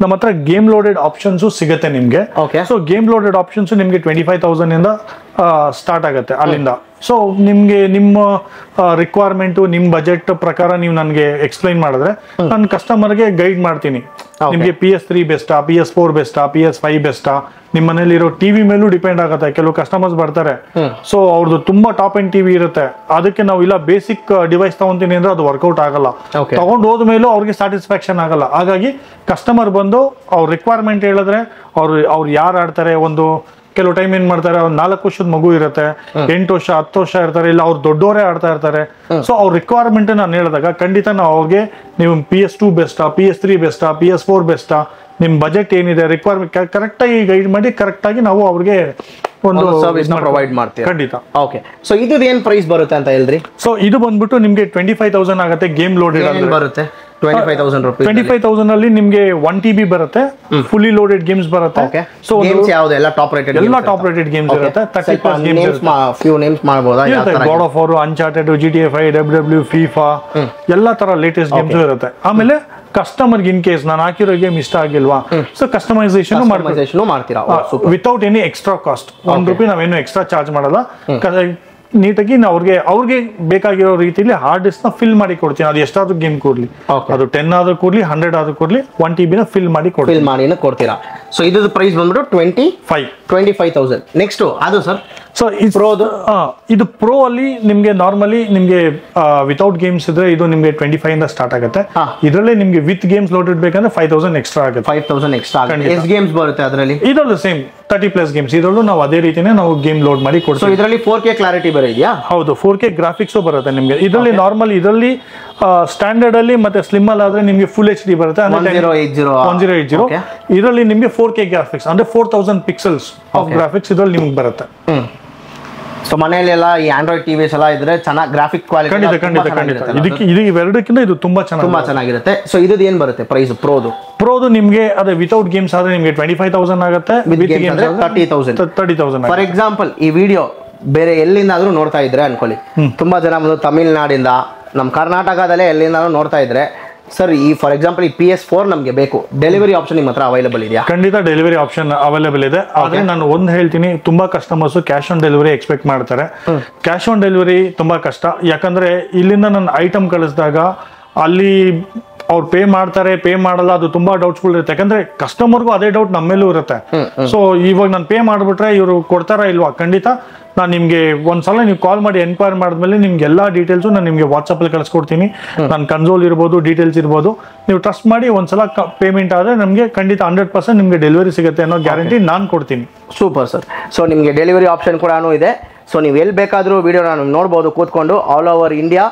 ನಮ್ಮ ಹತ್ರ ಗೇಮ್ ಲೋಡೆಡ್ ಆಪ್ಷನ್ಸ್ ಸಿಗುತ್ತೆ ನಿಮ್ಗೆ. ಸೊ ಗೇಮ್ ಲೋಡೆಡ್ ಆಪ್ಷನ್ಸ್ ನಿಮ್ಗೆ 25,000 ಇಂದ ಸ್ಟಾರ್ಟ್ ಆಗುತ್ತೆ. ಅಲ್ಲಿಂದ ಸೊ ನಿಮ್ಗೆ ನಿಮ್ಮ ರಿಕ್ವೈರ್ಮೆಂಟು ನಿಮ್ಮ ಬಜೆಟ್ ಪ್ರಕಾರ ನೀವು ನನಗೆ ಎಕ್ಸ್ಪ್ಲೈನ್ ಮಾಡಿದ್ರೆ ನಾನು ಕಸ್ಟಮರ್ಗೆ ಗೈಡ್ ಮಾಡ್ತೀನಿ. ನಿಮ್ಗೆ PS3 ಬೆಸ್ಟಾ, PS4 ಬೆಸ್ಟಾ, PS5 ಬೆಸ್ಟಾ, ನಿಮ್ಮ ಮನೇಲಿ ಇರೋ ಟಿವಿ ಮೇಲೂ ಡಿಪೆಂಡ್ ಆಗುತ್ತೆ. ಕೆಲವು ಕಸ್ಟಮರ್ಸ್ ಬರ್ತಾರೆ, ಸೊ ಅವ್ರದ್ದು ತುಂಬಾ ಟಾಪ್ ಎಂಡ್ ಟಿವಿ ಇರುತ್ತೆ, ಅದಕ್ಕೆ ನಾವು ಇಲ್ಲ ಬೇಸಿಕ್ ಡಿವೈಸ್ ತಗೊಂತೀನಿ ಅಂದ್ರೆ ಅದು ವರ್ಕೌಟ್ ಆಗಲ್ಲ. ತಗೊಂಡು ಹೋದ್ಮೇಲೂ ಅವ್ರಿಗೆ ಸ್ಯಾಟಿಸ್ಫ್ಯಾಕ್ಷನ್ ಆಗಲ್ಲ. ಹಾಗಾಗಿ ಕಸ್ಟಮರ್ ಬಂದು ಅವ್ರ ರಿಕ್ವೈರ್ಮೆಂಟ್ ಹೇಳಿದ್ರೆ ಅವ್ರು ಯಾರು ಆಡ್ತಾರೆ, ಒಂದು ಕೆಲವು ಟೈಮ್ ಏನ್ ಮಾಡ್ತಾರೆ, ಒಂದ್ 4 ವರ್ಷದ ಮಗು ಇರುತ್ತೆ, 8 ವರ್ಷ 10 ವರ್ಷ ಇರ್ತಾರೆ, ಇಲ್ಲ ಅವ್ರು ದೊಡ್ಡವರೇ ಆಡ್ತಾ ಇರ್ತಾರೆ. ಸೊ ಅವ್ರ ರಿಕ್ವೈರ್ಮೆಂಟ್ ನಾನು ಹೇಳಿದಾಗ ಖಂಡಿತ ನಾವು ಅವ್ರಿಗೆ ನೀವು PS2 ಬೆಸ್ಟಾ, PS3 ಬೆಸ್ಟಾ, PS4 ಬೆಸ್ಟಾ, ನಿಮ್ ಬಜೆಟ್ ಏನಿದೆ, ರಿಕ್ವೈರ್ಮೆಂಟ್ ಕರೆಕ್ಟ್ ಆಗಿ ಗೈಡ್ ಮಾಡಿ ಕರೆಕ್ಟ್ ಆಗಿ ನಾವು ಅವ್ರಿಗೆ ಒಂದು ಸರ್ವಿಸ್ ಪ್ರೊವೈಡ್ ಮಾಡ್ತೀವಿ. ಖಂಡಿತ. ಓಕೆ, ಸೊ ಇದು ಏನ್ ಪ್ರೈಸ್ ಬರುತ್ತೆ ಅಂತ ಹೇಳಿದ್ರಿ? ಸೊ ಇದು ಬಂದ್ಬಿಟ್ಟು ನಿಮ್ಗೆ 25,000 ಆಗುತ್ತೆ. ಗೇಮ್ ಲೋಡೆಡ್ ಬರುತ್ತೆ 25,000 ರೂಪಾಯಿ. 25,000 ಅಲ್ಲಿ ನಿಮ್ಗೆ 1 TB ಬರುತ್ತೆ, ಫುಲ್ಲಿ ಲೋಡೆಡ್ ಗೇಮ್ಸ್ ಬರುತ್ತೆ. ಸೊ ಗೇಮ್ಸ್ ಯಾವುದು? ಎಲ್ಲ ಟಾಪ್ ರೇಟೆಡ್ ಗೇಮ್ಸ್ ಇರುತ್ತೆ. 30+ ಗೇಮ್ಸ್, ಫ್ಯೂ ನೇಮ್ಸ್ ಮಾಡಬಹುದಾ? God of war, uncharted, GTA 5, WWE, FIFA, ಎಲ್ಲಾ ತರ ಲೇಟೆಸ್ಟ್ ಗೇಮ್ಸ್ ಇರುತ್ತೆ. ಆಮೇಲೆ ಕಸ್ಟಮರ್ ಇನ್ ಕೇಸ್ ನಾನು ಹಾಕಿರೋ ಗೇಮ್ ಇಷ್ಟ ಆಗಿಲ್ವಾ, ಸೊ ಕಸ್ಟಮೈಸೇಷನ್ ಮಾಡ್ತೀರಾ ವಿತೌಟ್ ಎನಿ ಎಕ್ಸ್ಟ್ರಾ ಕಾಸ್ಟ್. ₹1 ನಾವೇನು ಎಕ್ಸ್ಟ್ರಾ ಚಾರ್ಜ್ ಮಾಡಲ್ಲ. ನೀಟಾಗಿ ಅವ್ರಿಗೆ ಬೇಕಾಗಿರೋ ರೀತಿಯಲ್ಲಿ ಹಾರ್ಡ್ ಡಿಸ್ಕ್ ನ ಫಿಲ್ ಮಾಡಿ ಕೊಡ್ತೀನಿ. ಅದು ಎಷ್ಟಾದ್ರೂ ಗೇಮ್ ಕೊಡ್ಲಿ, ಅದು 10 ಆದ್ರೂ ಕೊಡ್ಲಿ, 100 ಆದ್ರೂ ಕೊಡ್ಲಿ, 1 TB ನ ಫಿಲ್ ಮಾಡಿ ಕೊಡ್ತೀರಾ. ಸೊ ಇದ್ರ ಪ್ರೈಸ್ ಬಂದ್ಬಿಟ್ಟು 25,000. ನೆಕ್ಸ್ಟ್ ಅದು ಸರ್, ಸೊ ಇದು ಪ್ರೋ ಅಲ್ಲಿ ನಿಮ್ಗೆ ನಾರ್ಮಲಿ ನಿಮ್ಗೆ ವಿತೌಟ್ ಗೇಮ್ಸ್ ಇದ್ರೆ ಇದು ನಿಮ್ಗೆ 25 ಇಂದ ಸ್ಟಾರ್ಟ್ ಆಗುತ್ತೆ. ಇದರಲ್ಲಿ ನಿಮ್ಗೆ ವಿತ್ ಗೇಮ್ಸ್ ಲೋಡೆಡ್ ಬೇಕಂದ್ರೆ 5,000 ಎಕ್ಸ್ಟ್ರಾ ಆಗುತ್ತೆ. 5,000 ಎಕ್ಸ್ಟ್ರಾ ಆಗುತ್ತೆ. ಎಷ್ಟು ಗೇಮ್ಸ್ ಬರುತ್ತೆ ಅದರಲ್ಲಿ? ಇದರಲ್ಲೂ ಸೇಮ್ 30+ ಗೇಮ್ಸ್. ಇದರಲ್ಲೂ ನಾವು ಅದೇ ರೀತಿನೇ ನಾವು ಗೇಮ್ ಲೋಡ್ ಮಾಡಿ ಕೊಡ್ತೀವಿ. ಸೊ ಇದರಲ್ಲಿ 4K ಕ್ಲಾರಿಟಿ ಇದೆಯಾ? ಹೌದು, 4K ಗ್ರಾಫಿಕ್ಸ್ ಬರುತ್ತೆ ನಿಮ್ಗೆ. ಇದರಲ್ಲಿ ನಾರ್ಮಲ್ ಇದರಲ್ಲಿ ಸ್ಟ್ಯಾಂಡರ್ಡ್ ಅಲ್ಲಿ ಮತ್ತೆ ಸ್ಲಿಮ್ ಅಲ್ಲಿ ಆದ್ರೆ ನಿಮ್ಗೆ ಫುಲ್ HD ಬರುತ್ತೆ, 1080. ಇದರಲ್ಲಿ ನಿಮ್ಗೆ 4K ಗ್ರಾಫಿಕ್ಸ್ ಅಂದ್ರೆ 4000 ಪಿಕ್ಸೆಲ್ಸ್ ಆಫ್ ಗ್ರಾಫಿಕ್ಸ್ ಇದರಲ್ಲಿ ನಿಮ್ಗೆ ಬರುತ್ತೆ. ಸೊ ಮನೆಯಲ್ಲೆಲ್ಲ ಈ ಆಂಡ್ರಾಯ್ಡ್ ಟಿವಿಸ್ ಎಲ್ಲ ಇದ್ರೆ ಚೆನ್ನಾಗಿ ಗ್ರಾಫಿಕ್ ಕ್ವಾಲಿಟಿ ಇದು ಇವೆರಡಕ್ಕಿಂತ ಇದು ತುಂಬಾ ಚೆನ್ನಾಗಿರುತ್ತೆ. ಸೊ ಇದು ಏನ್ ಬರುತ್ತೆ ಪ್ರೈಸ್ ಪ್ರೋದು? ನಿಮ್ಗೆ ಅದೇ ವಿತೌಟ್ ಗೇಮ್ಸ್ ಆದ್ರೆ ನಿಮ್ಗೆ 25,000 ಆಗುತ್ತೆ, 30,000. ಫಾರ್ ಎಕ್ಸಾಂಪಲ್ ಈ ವಿಡಿಯೋ ಬೇರೆ ಎಲ್ಲಿಂದಾದ್ರೂ ನೋಡ್ತಾ ಇದ್ರೆ ಅನ್ಕೊಳ್ಳಿ, ತುಂಬಾ ಜನ ತಮಿಳ್ನಾಡಿಂದ, ನಮ್ಮ ಕರ್ನಾಟಕದಲ್ಲೇ ಎಲ್ಲಿಂದಾದ್ರೂ ನೋಡ್ತಾ ಇದ್ರೆ, ಸರ್ ಈ ಫಾರ್ ಎಕ್ಸಾಂಪಲ್ ಈ PS4 ನಮಗೆ ಬೇಕು, ಡೆಲಿವರಿ ಆಪ್ಷನ್ ನಿಮ್ಮ ಹತ್ರ ಅವೈಲೇಬಲ್ ಇದೆಯಾ? ಖಂಡಿತ ಡೆಲಿವರಿ ಆಪ್ಷನ್ ಅವೈಲೇಬಲ್ ಇದೆ. ಆದ್ರೆ ನಾನು ಒಂದು ಹೇಳ್ತೀನಿ, ತುಂಬಾ customers cash on delivery expect ಮಾಡ್ತಾರೆ. ಕ್ಯಾಶ್ ಆನ್ ಡೆಲಿವರಿ ತುಂಬಾ ಕಷ್ಟ. ಯಾಕಂದ್ರೆ ಇಲ್ಲಿಂದ ನಾನು ಐಟಮ್ ಕಳಿಸಿದಾಗ ಅಲ್ಲಿ ಅವ್ರು ಪೇ ಮಾಡ್ತಾರೆ, ಪೇ ಮಾಡಲ್ಲ, ಅದು ತುಂಬಾ ಡೌಟ್ಸ್ಫುಲ್ ಇರುತ್ತೆ. ಯಾಕಂದ್ರೆ ಕಸ್ಟಮರ್ಗೂ ಅದೇ ಡೌಟ್ ನಮ್ಮೇಲೂ ಇರುತ್ತೆ. ಸೊ ಇವಾಗ ನಾನು ಪೇ ಮಾಡ್ಬಿಟ್ರೆ ಇವರು ಕೊಡ್ತಾರಾ ಇಲ್ವಾ? ಖಂಡಿತ ನಾನು ನಿಮ್ಗೆ ಒಂದ್ಸಲ ನೀವು ಕಾಲ್ ಮಾಡಿ ಎನ್ಕ್ವೈರಿ ಮಾಡಿದ್ಮೇಲೆ ನಿಮ್ಗೆ ಎಲ್ಲಾ ಡೀಟೇಲ್ಸ್ ನಾನು ನಿಮ್ಗೆ ವಾಟ್ಸಪ್ ಅಲ್ಲಿ ಕಳ್ಸಿಕೊಡ್ತೀನಿ. ನನ್ನ ಕನ್ಸೋಲ್ ಇರ್ಬೋದು, ಡೀಟೇಲ್ಸ್ ಇರ್ಬೋದು, ನೀವು ಟ್ರಸ್ಟ್ ಮಾಡಿ ಒಂದ್ಸಲ ಪೇಮೆಂಟ್ ಆದ್ರೆ ನಮ್ಗೆ ಖಂಡಿತ 100% ನಿಮ್ಗೆ ಡೆಲಿವರಿ ಸಿಗುತ್ತೆ ಅನ್ನೋ ಗ್ಯಾರಂಟಿ ನಾನು ಕೊಡ್ತೀನಿ. Super sir. ಸೊ ನಿಮ್ಗೆ ಡೆಲಿವರಿ ಆಪ್ಷನ್ ಕೂಡ ಇದೆ. ಸೊ ನೀವು ಎಲ್ಲಿ ಬೇಕಾದ್ರೂ ವಿಡಿಯೋನ ನೋಡ್ಬೋದು ಕೂತ್ಕೊಂಡು, ಆಲ್ ಓವರ್ ಇಂಡಿಯಾ.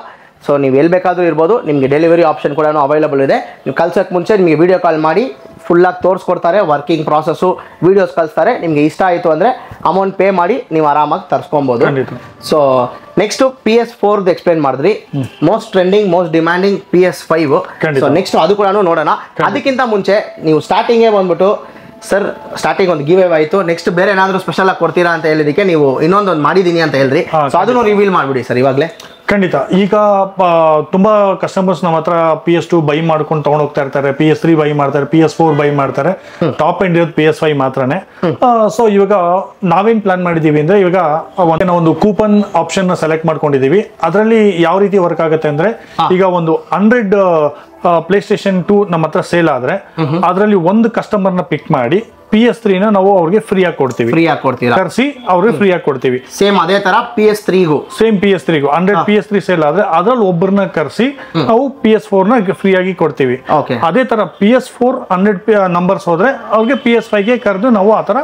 ಸೊ ನೀವು ಎಲ್ಲಿ ಬೇಕಾದ್ರೂ ಇರ್ಬೋದು. ನಿಮಗೆ ಡೆಲಿವರಿ ಆಪ್ಷನ್ ಕೂಡ ಅವೈಲೇಬಲ್ ಇದೆ. ನೀವು ಕಳ್ಸೋಕ್ಕೆ ಮುಂಚೆ ನಿಮಗೆ ವಿಡಿಯೋ ಕಾಲ್ ಮಾಡಿ ಫುಲ್ಲಾಗಿ ತೋರಿಸ್ಕೊಡ್ತಾರೆ, ವರ್ಕಿಂಗ್ ಪ್ರಾಸೆಸ್ಸು, ವೀಡಿಯೋಸ್ ಕಳಿಸ್ತಾರೆ. ನಿಮಗೆ ಇಷ್ಟ ಆಯಿತು ಅಂದರೆ ಅಮೌಂಟ್ ಪೇ ಮಾಡಿ ನೀವು ಆರಾಮಾಗಿ ತರಿಸ್ಕೊಬೋದು. ಸೊ ನೆಕ್ಸ್ಟ್ PS4 ಎಕ್ಸ್ಪ್ಲೇನ್ ಮಾಡಿದ್ರಿ, most trending, most demanding PS5. So next ಅದು ಕೂಡ ನೋಡೋಣ. ಅದಕ್ಕಿಂತ ಮುಂಚೆ ನೀವು ಸ್ಟಾರ್ಟಿಂಗೇ ಬಂದ್ಬಿಟ್ಟು ಸರ್ ಸ್ಟಾರ್ಟಿಂಗ್ ಒಂದು ಗಿವ್ ಅವೇ ಆಯಿತು, ನೆಕ್ಸ್ಟ್ ಬೇರೆ ಏನಾದರೂ ಸ್ಪೆಷಲ್ ಆಗಿ ಕೊಡ್ತೀರಾ ಅಂತ ಹೇಳಿದಕ್ಕೆ ನೀವು ಇನ್ನೊಂದೊಂದು ಮಾಡಿದ್ದೀನಿ ಅಂತ ಹೇಳಿದ್ರಿ. ಸೊ ಅದನ್ನು ರಿವೀಲ್ ಮಾಡಿಬಿಡಿ ಸರ್ ಇವಾಗಲೇ. ಖಂಡಿತ. ಈಗ ತುಂಬಾ ಕಸ್ಟಮರ್ಸ್ ನಮ್ಮ ಹತ್ರ PS2 ಬೈ ಮಾಡ್ಕೊಂಡು ತಗೊಂಡು ಹೋಗ್ತಾ ಇರ್ತಾರೆ, PS3 ಬೈ ಮಾಡ್ತಾರೆ, PS4 ಬೈ ಮಾಡ್ತಾರೆ. ಟಾಪ್ ಎಂಡ್ ಇರೋದು PS5 ಮಾತ್ರನೇ. ಸೊ ಇವಾಗ ನಾವೇನ್ ಪ್ಲಾನ್ ಮಾಡಿದೀವಿ ಅಂದ್ರೆ, ಇವಾಗ ಒಂದು ಕೂಪನ್ ಆಪ್ಷನ್ ಸೆಲೆಕ್ಟ್ ಮಾಡ್ಕೊಂಡಿದೀವಿ. ಅದರಲ್ಲಿ ಯಾವ ರೀತಿ ವರ್ಕ್ ಆಗುತ್ತೆ ಅಂದ್ರೆ, ಈಗ ಒಂದು 100 PlayStation 2 ನಮ್ಮ ಹತ್ರ ಸೇಲ್ ಆದ್ರೆ ಅದರಲ್ಲಿ ಒಂದು ಕಸ್ಟಮರ್ ನ ಪಿಕ್ ಮಾಡಿ PS3 ನಾವು ಅವ್ರಿಗೆ ಫ್ರೀ ಆಗಿ ಕೊಡ್ತೀವಿ. ಕರ್ಸಿ ಅವ್ರಿಗೆ ಫ್ರೀ ಆಗಿ ಕೊಡ್ತೀವಿ. ಸೇಮ್ ಅದೇ ತರ PS3ಗೂ 100 PS3 ಸೇಲ್ ಆದ್ರೆ ಅದ್ರಲ್ಲಿ ಒಬ್ಬರನ್ನ ಕರ್ಸಿ ನಾವು PS4 ನ ಫ್ರೀ ಆಗಿ ಕೊಡ್ತೀವಿ. ಅದೇ ತರ PS4 100 ನಂಬರ್ಸ್ ಹೋದ್ರೆ ಅವ್ರಿಗೆ PS5 ಗೆ ಕರೆದು ನಾವು ಆತರ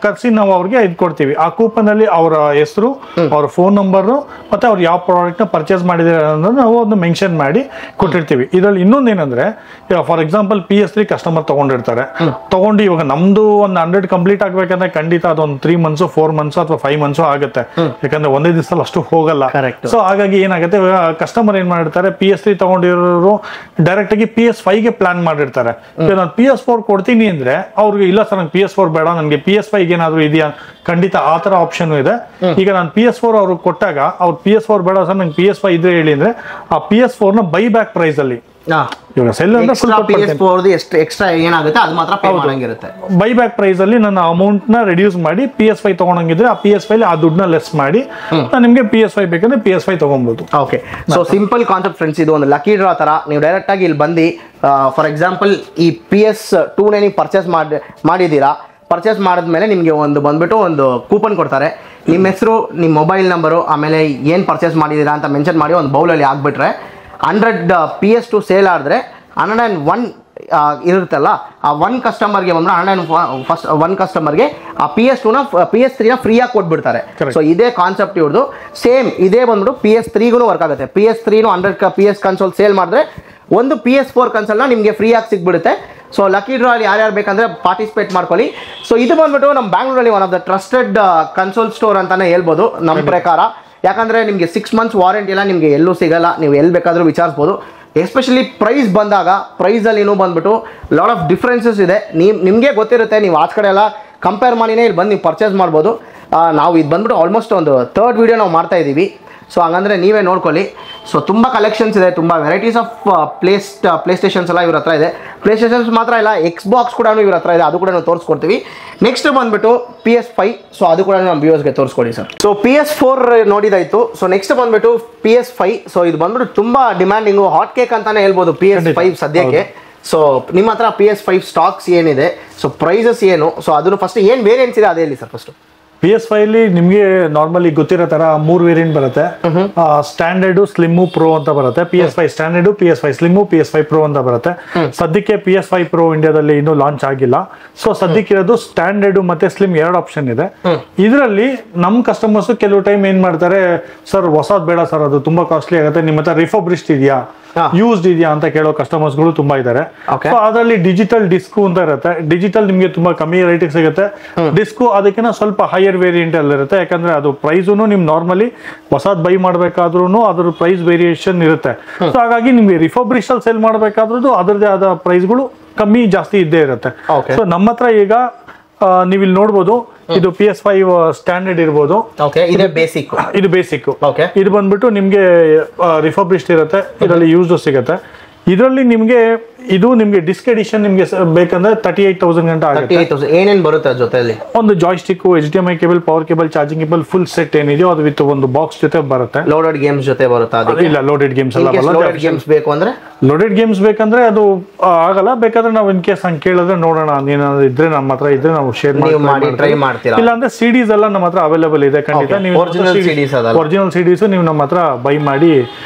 ಕರ್ಸಿ ನಾವು ಅವ್ರಿಗೆ ಇದು ಕೊಡ್ತೀವಿ. ಆ ಕೂಪನ್ ಅಲ್ಲಿ ಅವರ ಹೆಸರು, ಅವ್ರ ಫೋನ್ ನಂಬರ್, ಮತ್ತೆ ಅವ್ರು ಯಾವ ಪ್ರಾಡಕ್ಟ್ ನ ಪರ್ಚೇಸ್ ಮಾಡಿದಾರೆ ಅನ್ನೋದು ನಾವು ಒಂದು ಮೆನ್ಷನ್ ಮಾಡಿ ಕೊಟ್ಟಿರ್ತೀವಿ. ಇದ್ರಲ್ಲಿ ಇನ್ನೊಂದು ಏನಂದ್ರೆ, ಫಾರ್ ಎಕ್ಸಾಂಪಲ್ PS3 ಕಸ್ಟಮರ್ ತಗೊಂಡಿರ್ತಾರೆ, ತಗೊಂಡು ಇವಾಗ ನಮ್ದು ಒಂದು 100 ಕಂಪ್ಲೀಟ್ ಆಗ್ಬೇಕಂದ್ರೆ ಖಂಡಿತ ಅದೊಂದು 3 months 4 months ಅಥವಾ 5 months ಆಗುತ್ತೆ. ಯಾಕಂದ್ರೆ ಒಂದೇ ದಿವಸದಲ್ಲಿ ಅಷ್ಟು ಹೋಗಲ್ಲ. ಸೊ ಹಾಗಾಗಿ ಏನಾಗುತ್ತೆ, ಕಸ್ಟಮರ್ ಏನ್ ಮಾಡಿರ್ತಾರೆ, PS3 ತಗೊಂಡಿರೋರು ಡೈರೆಕ್ಟ್ ಆಗಿ PS5 ಗೆ ಪ್ಲಾನ್ ಮಾಡಿರ್ತಾರೆ. ನಾನು PS4 ಕೊಡ್ತೀನಿ ಅಂದ್ರೆ ಅವ್ರಿಗೆ ಇಲ್ಲ ಸರ್ ನಂಗೆ PS4 ಬೇಡ, ನನಗೆ PS5 ಏನಾದ್ರು ಇದೆಯಾ? ಖಂಡಿತ ಆ ತರ ಆಪ್ಷನ್ ಇದೆ. ಈಗ ನಾನು PS4 ಅವ್ರಿಗೆ ಕೊಟ್ಟಾಗ ಅವ್ರು PS4 ಬೇಡ ಸರ್ ನಂಗೆ PS5 ಇದ್ರೆ ಹೇಳಿ ಅಂದ್ರೆ, ಆ PS4 ನ ಬೈ ಬ್ಯಾಕ್ ಪ್ರೈಸ್ ಅಲ್ಲಿ ಇವಾಗ ಸೆಲ್ ಅಂದ್ರೆ ಫುಲ್ PS4 ಎಷ್ಟು ಎಕ್ಸ್ಟ್ರಾ ಏನಾಗುತ್ತೆ ಅದು ಮಾತ್ರ ಪೇ ಮಾಡಂಗಿರುತ್ತೆ. ಬೈ ಬ್ಯಾಕ್ ಪ್ರೈಸ್ ಅಲ್ಲಿ ನನ್ನ ಅಮೌಂಟ್ ನ ರಿಡ್ಯೂಸ್ ಮಾಡಿ PS5 ತಗೊಂಡಂಗಿದ್ರೆ ಆ PS5 ಆ ದುಡ್ಡನ್ನ ಲೆಸ್ ಮಾಡಿ ನಾನು ನಿಮಗೆ PS5 ಬೇಕಂದ್ರೆ PS5 ತಗೊಬಹುದು. Okay, so simple concept friends, ಇದು ಒಂದು ಲಕ್ಕಿ ಡ್ರಾ ತರ. ನೀವು ಡೈರೆಕ್ಟ್ ಆಗಿ ಇಲ್ಲಿ ಬಂದು ಫಾರ್ ಎಕ್ಸಾಂಪಲ್ ಈ PS2 ನೀವು ಪರ್ಚೇಸ್ ಮಾಡಿದ್ದೀರಾ, ಪರ್ಚೇಸ್ ಮಾಡಿದ್ಮೇಲೆ ನಿಮಗೆ ಒಂದು ಬಂದ್ಬಿಟ್ಟು ಒಂದು ಕೂಪನ್ ಕೊಡ್ತಾರೆ. ನಿಮ್ಮ ಹೆಸರು, ನಿಮ್ಮ ಮೊಬೈಲ್ ನಂಬರು, ಆಮೇಲೆ ಏನು ಪರ್ಚೇಸ್ ಮಾಡಿದ್ದೀರಾ ಅಂತ ಮೆನ್ಷನ್ ಮಾಡಿ ಒಂದು ಬೌಲಲ್ಲಿ ಹಾಕ್ಬಿಟ್ರೆ 100 PS2 ಸೇಲ್ ಆದರೆ 101 ಇರುತ್ತಲ್ಲ, ಆ 1 ಕಸ್ಟಮರ್ಗೆ ಬಂದ್ರೆ 101 ಕಸ್ಟಮರ್ಗೆ ಆ PS2ನ PS3ನ ಫ್ರೀಯಾಗಿ ಕೊಟ್ಬಿಡ್ತಾರೆ. ಸೊ ಇದೇ ಕಾನ್ಸೆಪ್ಟ್ ಇವ್ರದ್ದು. ಸೇಮ್ ಇದೇ ಬಂದ್ಬಿಟ್ಟು PS3ಗೂ ವರ್ಕ್ ಆಗುತ್ತೆ. PS3ನು 100 PS ಕನ್ಸೋಲ್ ಸೇಲ್ ಮಾಡಿದ್ರೆ ಒಂದು PS4 ಕನ್ಸೋಲ್ನ ನಿಮಗೆ ಫ್ರೀಯಾಗಿ ಸಿಗ್ಬಿಡುತ್ತೆ. ಸೊ ಲಕ್ಕಿ ಡ್ರಾ ಅಲ್ಲಿ ಯಾರ್ಯಾರು ಬೇಕಂದ್ರೆ ಪಾರ್ಟಿಸಿಪೇಟ್ ಮಾಡ್ಕೊಳ್ಳಿ. ಸೊ ಇದು ಬಂದ್ಬಿಟ್ಟು ನಮ್ಮ ಬ್ಯಾಂಗ್ಳೂರಲ್ಲಿ one of the trusted console store ಅಂತಾನೆ ಹೇಳ್ಬೋದು ನಮ್ಮ ಪ್ರಕಾರ. ಯಾಕಂದರೆ ನಿಮಗೆ 6 months ವಾರಂಟಿ ಎಲ್ಲ ನಿಮಗೆ ಎಲ್ಲೂ ಸಿಗಲ್ಲ, ನೀವು ಎಲ್ಲಿ ಬೇಕಾದರೂ ವಿಚಾರಿಸ್ಬೋದು. ಎಸ್ಪೆಷಲಿ ಪ್ರೈಸ್ ಬಂದಾಗ, ಪ್ರೈಸಲ್ಲಿ ಇನ್ನೂ ಬಂದ್ಬಿಟ್ಟು ಲಾಟ್ ಆಫ್ ಡಿಫ್ರೆನ್ಸಸ್ ಇದೆ. ನಿಮಗೆ ಗೊತ್ತಿರುತ್ತೆ, ನೀವು ಆಚ ಕಡೆ ಎಲ್ಲ ಕಂಪೇರ್ ಮಾಡಿನೇ ಇಲ್ಲಿ ಬಂದು ನೀವು ಪರ್ಚೇಸ್ ಮಾಡ್ಬೋದು. ನಾವು ಇದು ಬಂದ್ಬಿಟ್ಟು ಆಲ್ಮೋಸ್ಟ್ ಒಂದು 3rd ವಿಡಿಯೋ ನಾವು ಮಾಡ್ತಾ ಇದ್ದೀವಿ. ಸೊ ಹಂಗಂದರೆ ನೀವೇ ನೋಡ್ಕೊಳ್ಳಿ. ಸೊ ತುಂಬ ಕಲೆಕ್ಷನ್ಸ್ ಇದೆ, ತುಂಬ ವೆರೈಟೀಸ್ ಆಫ್ ಪ್ಲೇಸ್ಟೇಷನ್ಸ್ ಎಲ್ಲ ಇವ್ರ ಹತ್ರ ಇದೆ. ಪ್ಲೇಸ್ಟೇಷನ್ಸ್ ಮಾತ್ರ ಇಲ್ಲ, Xbox ಕೂಡ ಇವ್ರ ಹತ್ರ ಇದೆ, ಅದು ಕೂಡ ನಾವು ತೋರಿಸ್ಕೊಡ್ತೀವಿ. ನೆಕ್ಸ್ಟ್ ಬಂದ್ಬಿಟ್ಟು PS5, ಸೊ ಅದು ಕೂಡ ನಮ್ಮ ವ್ಯೂವರ್ಸ್ಗೆ ತೋರಿಸ್ಕೊಡಿ ಸರ್. ಸೊ PS4 ನೋಡಿದಾಯ್ತು. ಸೊ ನೆಕ್ಸ್ಟ್ ಬಂದ್ಬಿಟ್ಟು PS5. ಸೊ ಇದು ಬಂದ್ಬಿಟ್ಟು ತುಂಬ ಡಿಮ್ಯಾಂಡಿಂಗು, ಹಾಟ್ ಕೇಕ್ ಅಂತಾನೆ ಹೇಳ್ಬೋದು PS5 ಸದ್ಯಕ್ಕೆ. ಸೊ ನಿಮ್ಮ ಹತ್ರ PS5 ಸ್ಟಾಕ್ಸ್ ಏನಿದೆ, ಸೊ ಪ್ರೈಸಸ್ ಏನು, ಸೊ ಅದನ್ನು ಫಸ್ಟ್ ಏನು ವೇರಿಯಂಟ್ಸ್ ಇದೆ ಅದೇ ಹೇಳಿ ಸರ್. ಫಸ್ಟ್ PS5 ಅಲ್ಲಿ ನಿಮಗೆ ನಾರ್ಮಲಿ ಗೊತ್ತಿರೋ ತರ 3 ವೇರಿಯಂಟ್ ಬರುತ್ತೆ. ಸ್ಟ್ಯಾಂಡರ್ಡ್, ಸ್ಲಿಮ್, ಪ್ರೋ ಅಂತ ಬರುತ್ತೆ. PS5 standard, PS5 slim, PS5 pro ಅಂತ ಬರುತ್ತೆ. ಸದ್ಯಕ್ಕೆ PS5 ಪ್ರೋ ಇಂಡಿಯಾದಲ್ಲಿ ಇನ್ನೂ ಲಾಂಚ್ ಆಗಿಲ್ಲ. ಸೊ ಸದ್ಯಕ್ಕೆ ಇರೋದು ಸ್ಟ್ಯಾಂಡರ್ಡ್ ಮತ್ತೆ ಸ್ಲಿಮ್ 2 ಆಪ್ಷನ್ ಇದೆ. ಇದರಲ್ಲಿ ನಮ್ಮ ಕಸ್ಟಮರ್ಸ್ ಕೆಲವು ಟೈಮ್ ಏನ್ ಮಾಡ್ತಾರೆ, ಸರ್ ಹೊಸದ್ ಬೇಡ ಸರ್, ಅದು ತುಂಬಾ ಕಾಸ್ಟ್ಲಿ ಆಗುತ್ತೆ, ನಿಮ್ಮ ಹತ್ರ ರಿಫರ್ಬಿಶ್ಡ್ ಇದೆಯಾ, ಯೂಸ್ಡ್ ಇದೆಯಾ ಅಂತ ಕೇಳೋ ಕಸ್ಟಮರ್ಸ್ ಗಳು ತುಂಬಾ ಇದ್ದಾರೆ. ಸೊ ಅದರಲ್ಲಿ ಡಿಜಿಟಲ್ ಡಿಸ್ಕ್ ಅಂತ ಇರುತ್ತೆ. ಡಿಜಿಟಲ್ ನಿಮಗೆ ತುಂಬಾ ಕಮ್ಮಿ ರೇಟಿಗೆ ಸಿಗುತ್ತೆ. ಡಿಸ್ಕ್ ಅದಕ್ಕಿಂತ ಸ್ವಲ್ಪ ಹೈಯರ್ ವೇರಿಯಂಟ್ ಅಲ್ಲಿ ಇರುತ್ತೆ. ಯಾಕಂದ್ರೆ ಅದು ಪ್ರೈಸು ನಿಮ್ ನಾರ್ಮಲಿ ಹೊಸದ್ ಬೈ ಮಾಡ್ಬೇಕಾದ್ರೂ ಅದ್ರ ಪ್ರೈಸ್ ವೇರಿಯೇಷನ್ ಇರುತ್ತೆ. ಸೊ ಹಾಗಾಗಿ ನಿಮ್ಗೆ ರಿಫರ್ಬಿಶ್ಡ್ ಅಲ್ಲಿ ಸೇಲ್ ಮಾಡ್ಬೇಕಾದ್ರೂ ಅದರದೇ ಆದ ಪ್ರೈಸ್ಗಳು ಕಮ್ಮಿ ಜಾಸ್ತಿ ಇದ್ದೇ ಇರುತ್ತೆ. ಸೊ ನಮ್ಮ ಹತ್ರ ಈಗ ನೀವು ಇಲ್ಲಿ ನೋಡ್ಬೋದು, ಇದು PS5 ಸ್ಟ್ಯಾಂಡರ್ಡ್ ಇರ್ಬೋದು. ಇದು ಬೇಸಿಕ್. ಇದು ಬಂದ್ಬಿಟ್ಟು ನಿಮ್ಗೆ ರಿಫರ್ಬಿಶ್ಡ್ ಇರುತ್ತೆ, ಇದರಲ್ಲಿ ಯೂಸ್ಡ್ ಸಿಗುತ್ತೆ. ಇದರಲ್ಲಿ ನಿಮ್ಗೆ ಇದು ನಿಮ್ಗೆ ಡಿಸ್ಕ್ ಎಡಿಷನ್ ನಿಮ್ಗೆ ಬೇಕಂದ್ರೆ 38,000 ಗಂಟ ಆಗುತ್ತೆ. ಏನೇನ್ ಬರುತ್ತೆ ಜೊತೆಲಿ? ಒಂದು joystick, HDMI cable, power cable, charging cable, full set ಏನಿದೆಯೋ ಅದು ವಿತ್ ಒಂದು ಬಾಕ್ಸ್ ಜೊತೆ ಬರುತ್ತೆ. ಲೋಡೆಡ್ ಗೇಮ್ಸ್ ಜೊತೆ ಬರುತ್ತಾ? ಇಲ್ಲ, ಲೋಡೆಡ್ ಗೇಮ್ಸ್ ಅಲ್ಲ. ಲೋಡೆಡ್ ಗೇಮ್ಸ್ ಬೇಕು ಅಂದ್ರೆ ಲೋಡೆಡ್ ಗೇಮ್ಸ್ ಬೇಕಂದ್ರೆ ಅದು ಆಗಲ್ಲ. ಬೇಕಾದ್ರೆ ನಾವು ಇನ್ ಕೇಸ್ ಹಂಗೆ ಕೇಳಿದ್ರೆ ನೋಡೋಣ, ಏನಾದ್ರು ಇದ್ರೆ ನಮ್ಮ ಹತ್ರ ಇದ್ರೆ ನಾವು ಶೇರ್ ಮಾಡಿ ಟ್ರೈ ಮಾಡ್ತೀರಾ. ಇಲ್ಲ ಅಂದ್ರೆ CDs ಎಲ್ಲ ನಮ್ಮ ಹತ್ರ ಅವೈಲೇಬಲ್ ಇದೆ ಖಂಡಿತ. ನೀವು ಒರಿಜಿನಲ್ CDs ನೀವು ನಮ್ಮ ಹತ್ರ ಬೈ ಮಾಡಿ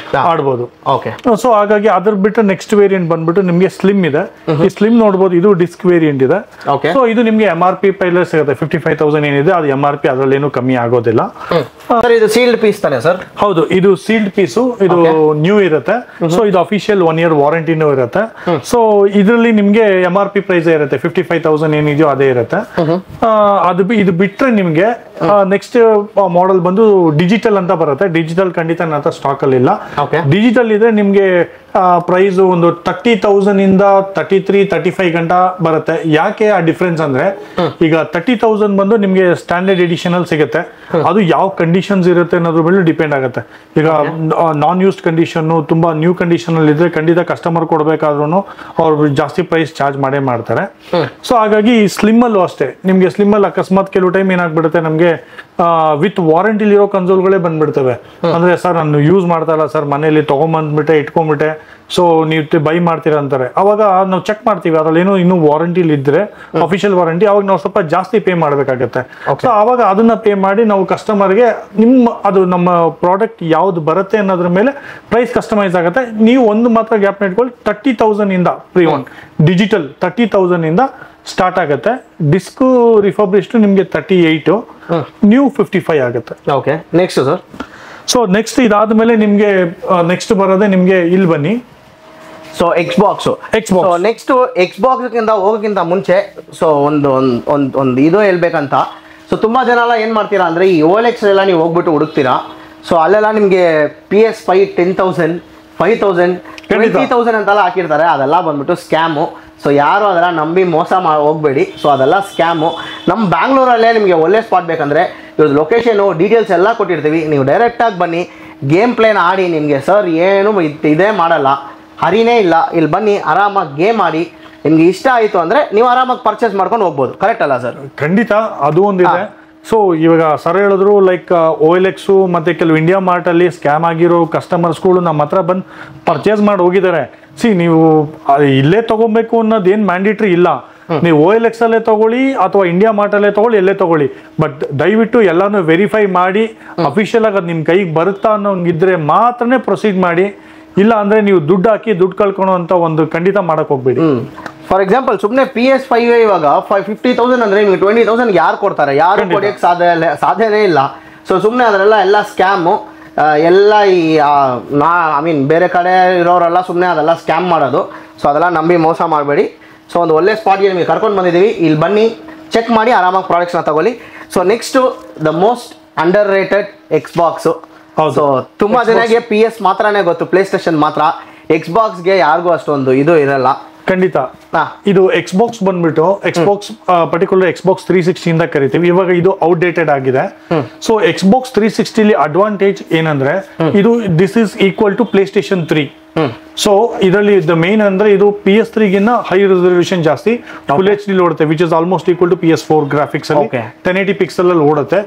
ಆಡ್ಬೋದು. ಸೊ ಹಾಗಾಗಿ ಅದ್ರ ಬಿಟ್ಟು ನೆಕ್ಸ್ಟ್ ವೇರಿಯಂಟ್ ಬಂದ್ಬಿಟ್ಟು ನಿಮ್ಗೆ ಸ್ಲಿಮ್ ಇದೆ. ಈ ಸ್ಲಿಮ್ ನೋಡಬಹುದು, ಇದು ಡಿಸ್ಕ್ ವೇರಿಯಂಟ್ ಇದೆ. ಸೊ ಇದು ನಿಮ್ಗೆ MRP ಪ್ರೈಸ್ ಸಿಗುತ್ತೆ 55,000 ಏನಿದೆ ಅದು MRP, ಅದರಲ್ಲಿ ಏನು ಕಮ್ಮಿ ಆಗೋದಿಲ್ಲ. ಇದು ಸೀಲ್ಡ್ ಪೀಸ್ ತಾನೆ ಸರ್? ಹೌದು, ಇದು ಸೀಲ್ಡ್ ಪೀಸು, ಇದು ನ್ಯೂ ಇರುತ್ತೆ. ಸೊ ಇದು ಅಫಿಷಿಯಲ್ 1 year ವಾರಂಟಿನೂ ಇರುತ್ತೆ. ಸೊ ಇದರಲ್ಲಿ ನಿಮ್ಗೆ MRP ಪ್ರೈಸ್ ಇರುತ್ತೆ 55,000 ಏನಿದೆಯೋ ಅದೇ ಇರುತ್ತೆ. ಇದು ಬಿಟ್ರೆ ನಿಮ್ಗೆ ನೆಕ್ಸ್ಟ್ ಮಾಡೆಲ್ ಬಂದು ಡಿಜಿಟಲ್ ಅಂತ ಬರುತ್ತೆ. ಡಿಜಿಟಲ್ ಖಂಡಿತ ನನ್ನ ಹತ್ರ ಸ್ಟಾಕ್ ಅಲ್ಲಿ ಇಲ್ಲ. ಡಿಜಿಟಲ್ ಇದ್ರೆ ನಿಮ್ಗೆ ಪ್ರೈಸ್ ಒಂದು 30,000 ಇಂದ 33-35 ಗಂಟ ಬರುತ್ತೆ. ಯಾಕೆ ಆ ಡಿಫ್ರೆನ್ಸ್ ಅಂದ್ರೆ, ಈಗ 30,000 ಬಂದು ನಿಮ್ಗೆ ಸ್ಟ್ಯಾಂಡರ್ಡ್ ಎಡಿಷನ್ ಅಲ್ಲಿ ಸಿಗುತ್ತೆ. ಅದು ಯಾವ ಕಂಡೀಷನ್ಸ್ ಇರುತ್ತೆ ಅನ್ನೋದ್ರ ಮೇಲೆ ಡಿಪೆಂಡ್ ಆಗುತ್ತೆ. ಈಗ ನಾನ್ ಯೂಸ್ಡ್ ಕಂಡೀಷನ್, ತುಂಬಾ ನ್ಯೂ ಕಂಡೀಷನ್ ಅಲ್ಲಿ ಇದ್ರೆ ಖಂಡಿತ ಕಸ್ಟಮರ್ ಕೊಡ್ಬೇಕಾದ್ರೂ ಅವ್ರು ಜಾಸ್ತಿ ಪ್ರೈಸ್ ಚಾರ್ಜ್ ಮಾಡೇ ಮಾಡ್ತಾರೆ. ಸೊ ಹಾಗಾಗಿ ಸ್ಲಿಮ್ ಅಲ್ಲೂ ಅಷ್ಟೇ, ನಿಮ್ಗೆ ಸ್ಲಿಮ್ ಅಲ್ಲಿ ಅಕಸ್ಮಾತ್ ಕೆಲವು ಟೈಮ್ ಏನಾಗ್ಬಿಡುತ್ತೆ, ನಮ್ಗೆ ವಿತ್ ವಾರಂಟಿಲಿರೋ ಕನ್ಸೋಲ್ಗಳೇ ಬಂದ್ಬಿಡ್ತವೆ. ಅಂದ್ರೆ ಸರ್ ನಾನು ಯೂಸ್ ಮಾಡ್ತಾ ಇಲ್ಲ ಸರ್, ಮನೇಲಿ ತಗೊಂಬಂದ್ಬಿಟ್ಟೆ ಇಟ್ಕೊಂಡ್ಬಿಟ್ಟೆ, ಸೊ ನೀವು ಬೈ ಮಾಡ್ತೀರಾ ಅಂತಾರೆ. ಅವಾಗ ನಾವು ಚೆಕ್ ಮಾಡ್ತೀವಿ, ಅದ್ರಲ್ಲಿ ಏನೋ ಇನ್ನೂ ವಾರಂಟಿಲಿ ಇದ್ರೆ ಅಫಿಷಿಯಲ್ ವಾರಂಟಿ, ಅವಾಗ ನಾವು ಸ್ವಲ್ಪ ಜಾಸ್ತಿ ಪೇ ಮಾಡಬೇಕಾಗತ್ತೆ. ಸೊ ಅವಾಗ ಅದನ್ನ ಪೇ ಮಾಡಿ ನಾವು ಕಸ್ಟಮರ್ಗೆ ಅದು ನಮ್ಮ ಪ್ರಾಡಕ್ಟ್ ಯಾವ್ದು ಬರುತ್ತೆ ಅನ್ನೋದ್ರ ಮೇಲೆ ಪ್ರೈಸ್ ಕಸ್ಟಮೈಸ್ ಆಗುತ್ತೆ. ನೀವು ಒಂದು ಮಾತ್ರ ಗ್ಯಾಪ್ ಇಟ್ಕೊಳ್ಳಿ, 30,000 ಇಂದ ಪ್ರೀ ಒನ್ ಡಿಜಿಟಲ್ 30,000 ಇಂದ ಸ್ಟಾರ್ಟ್ ಆಗುತ್ತೆ. ಡಿಸ್ಕ್ ರಿಫರ್ಬಿಶ್ಡ್ ನಿಮ್ಗೆ 38, ನ್ಯೂ 55 ಆಗುತ್ತೆ. Okay, next sir. So next ಇದಾದ್ಮೇಲೆ ನಿಮ್ಗೆ ನೆಕ್ಸ್ಟ್ ಬರೋದೇ ನಿಮ್ಗೆ ಇಲ್ಲಿ ಬನ್ನಿ. ಸೊ Xbox ನೆಕ್ಸ್ಟ್ Xbox ಹೋಗೋಕ್ಕಿಂತ ಮುಂಚೆ ಸೊ ಒಂದು ಇದು ಹೇಳ್ಬೇಕಂತ. ಸೊ ತುಂಬಾ ಜನ ಎಲ್ಲ ಏನ್ ಮಾಡ್ತೀರಾ ಅಂದ್ರೆ, ಈ OLX ಎಲ್ಲ ನೀವು ಹೋಗ್ಬಿಟ್ಟು ಹುಡುಕ್ತೀರಾ. ಸೊ ಅಲ್ಲೆಲ್ಲ ನಿಮ್ಗೆ PS5 10,000, 5,000, 20,000 ಅಂತೆಲ್ಲ ಹಾಕಿರ್ತಾರೆ. ಅದೆಲ್ಲ ಬಂದ್ಬಿಟ್ಟು ಸ್ಕ್ಯಾಮು. ಸೊ ಯಾರು ಅದೆಲ್ಲ ನಂಬಿ ಮೋಸ ಹೋಗ್ಬೇಡಿ. ಸೊ ಅದೆಲ್ಲ ಸ್ಕ್ಯಾಮು. ನಮ್ಮ ಬ್ಯಾಂಗ್ಳೂರಲ್ಲೇ ನಿಮಗೆ ಒಳ್ಳೆ ಸ್ಪಾಟ್ ಬೇಕಂದ್ರೆ ಇವ್ರದ್ದು ಲೊಕೇಶನು ಡೀಟೇಲ್ಸ್ ಎಲ್ಲ ಕೊಟ್ಟಿರ್ತೀವಿ. ನೀವು ಡೈರೆಕ್ಟಾಗಿ ಬನ್ನಿ, ಗೇಮ್ ಪ್ಲೇನ ಆಡಿ. ನಿಮಗೆ ಸರ್ ಏನು ಇದೇ ಮಾಡಲ್ಲ, ಹರಿನೇ ಇಲ್ಲ. ಇಲ್ಲಿ ಬನ್ನಿ ಆರಾಮಾಗಿ ಗೇಮ್ ಆಡಿ, ನಿಮ್ಗೆ ಇಷ್ಟ ಆಯಿತು ಅಂದರೆ ನೀವು ಆರಾಮಾಗಿ ಪರ್ಚೇಸ್ ಮಾಡ್ಕೊಂಡು ಹೋಗ್ಬೋದು. ಕರೆಕ್ಟ್ ಅಲ್ಲ ಸರ್? ಖಂಡಿತ ಅದು ಒಂದಿದೆ. ಸೊ ಇವಾಗ ಸರ್ ಹೇಳಿದ್ರು ಲೈಕ್ OLX ಮತ್ತೆ ಕೆಲವು ಇಂಡಿಯಾ ಮಾರ್ಟ್ ಅಲ್ಲಿ ಸ್ಕ್ಯಾಮ್ ಆಗಿರೋ ಕಸ್ಟಮರ್ಸ್ಗಳು ನಮ್ಮ ಹತ್ರ ಬಂದು ಪರ್ಚೇಸ್ ಮಾಡಿ ಹೋಗಿದ್ದಾರೆ. ನೀವು ಇಲ್ಲೇ ತಗೋಬೇಕು ಅನ್ನೋದು ಏನ್ ಮ್ಯಾಂಡೇಟ್ರಿ ಇಲ್ಲ. ನೀವು OLX ಅಲ್ಲೇ ತಗೊಳ್ಳಿ ಅಥವಾ ಇಂಡಿಯಾ ಮಾರ್ಟ್ ಅಲ್ಲೇ ತಗೊಳ್ಳಿ, ಎಲ್ಲೇ ತಗೊಳ್ಳಿ, ಬಟ್ ದಯವಿಟ್ಟು ಎಲ್ಲಾನು ವೆರಿಫೈ ಮಾಡಿ ಅಫಿಷಿಯಲ್ ಆಗಿ ಅದು ನಿಮ್ ಕೈಗೆ ಬರುತ್ತಾ ಅನ್ನೋಂಗಿದ್ರೆ ಮಾತ್ರನೇ ಪ್ರೊಸೀಡ್ ಮಾಡಿ. ಇಲ್ಲ ಅಂದ್ರೆ ನೀವು ದುಡ್ಡು ಹಾಕಿ ದುಡ್ಡು ಕಳ್ಕೊಳ್ಳೋ ಅಂತ ಒಂದು ಖಂಡಿತ ಮಾಡಕ್ ಹೋಗ್ಬೇಡಿ. ಫಾರ್ ಎಕ್ಸಾಂಪಲ್ ಸುಮ್ಮನೆ PS5 ಇವಾಗ 50,000 ಅಂದ್ರೆ ನಿಮ್ಗೆ 20,000 ಯಾರು ಕೊಡ್ತಾರೆ? ಯಾರು ಕೊಡೋಕೆ ಸಾಧ್ಯನೇ ಇಲ್ಲ. ಸೊ ಸುಮ್ಮನೆ ಅದರೆಲ್ಲ ಎಲ್ಲ ಸ್ಕ್ಯಾಮು. ಎಲ್ಲ ಈ ಐ ಮೀನ್ ಬೇರೆ ಕಡೆ ಇರೋರೆಲ್ಲ ಸುಮ್ಮನೆ ಅದೆಲ್ಲ ಸ್ಕ್ಯಾಮ್ ಮಾಡೋದು. ಸೊ ಅದೆಲ್ಲ ನಂಬಿ ಮೋಸ ಮಾಡಬೇಡಿ. ಸೊ ಒಂದು ಒಳ್ಳೆ ಸ್ಪಾಟ್ಗೆ ನಿಮಗೆ ಕರ್ಕೊಂಡು ಬಂದಿದ್ದೀವಿ. ಇಲ್ಲಿ ಬನ್ನಿ, ಚೆಕ್ ಮಾಡಿ ಆರಾಮಾಗಿ ಪ್ರಾಡಕ್ಟ್ಸ್ನ ತಗೊಳ್ಳಿ. So next the most underrated Xbox. So ತುಂಬಾ ಜನಕ್ಕೆ PS ಮಾತ್ರನೇ ಗೊತ್ತು, ಪ್ಲೇ ಸ್ಟೇಷನ್ ಮಾತ್ರ. ಎಕ್ಸ್ಬಾಕ್ಸ್ಗೆ ಯಾರಿಗೂ ಅಷ್ಟೊಂದು ಇದು ಇರಲ್ಲ. ಖಂಡಿತ. ಇದು Xbox ಬಂದ್ಬಿಟ್ಟು Xbox ಪರ್ಟಿಕ್ಯುಲರ್ Xbox 360 ಇಂದ ಕರಿತೀವಿ. ಇವಾಗ ಇದು ಔಟ್ಡೇಟೆಡ್ ಆಗಿದೆ. ಸೊ Xbox 360 ಅಡ್ವಾಂಟೇಜ್ ಏನಂದ್ರೆ ಇದು this is equal to PlayStation 3. So ಇದರಲ್ಲಿ ದ ಮೇನ್ ಅಂದ್ರೆ ಇದು PS3 ಗಿನ್ನ ಹೈ ರೆಸಲ್ಯೂಷನ್ ಜಾಸ್ತಿ, ಫುಲ್ HD ಓಡುತ್ತೆ, which is almost equal to PS4 graphics ಅಲ್ಲಿ 1080 ಪಿಕ್ಸೆಲ್ ಅಲ್ಲಿ ಓಡುತ್ತೆ.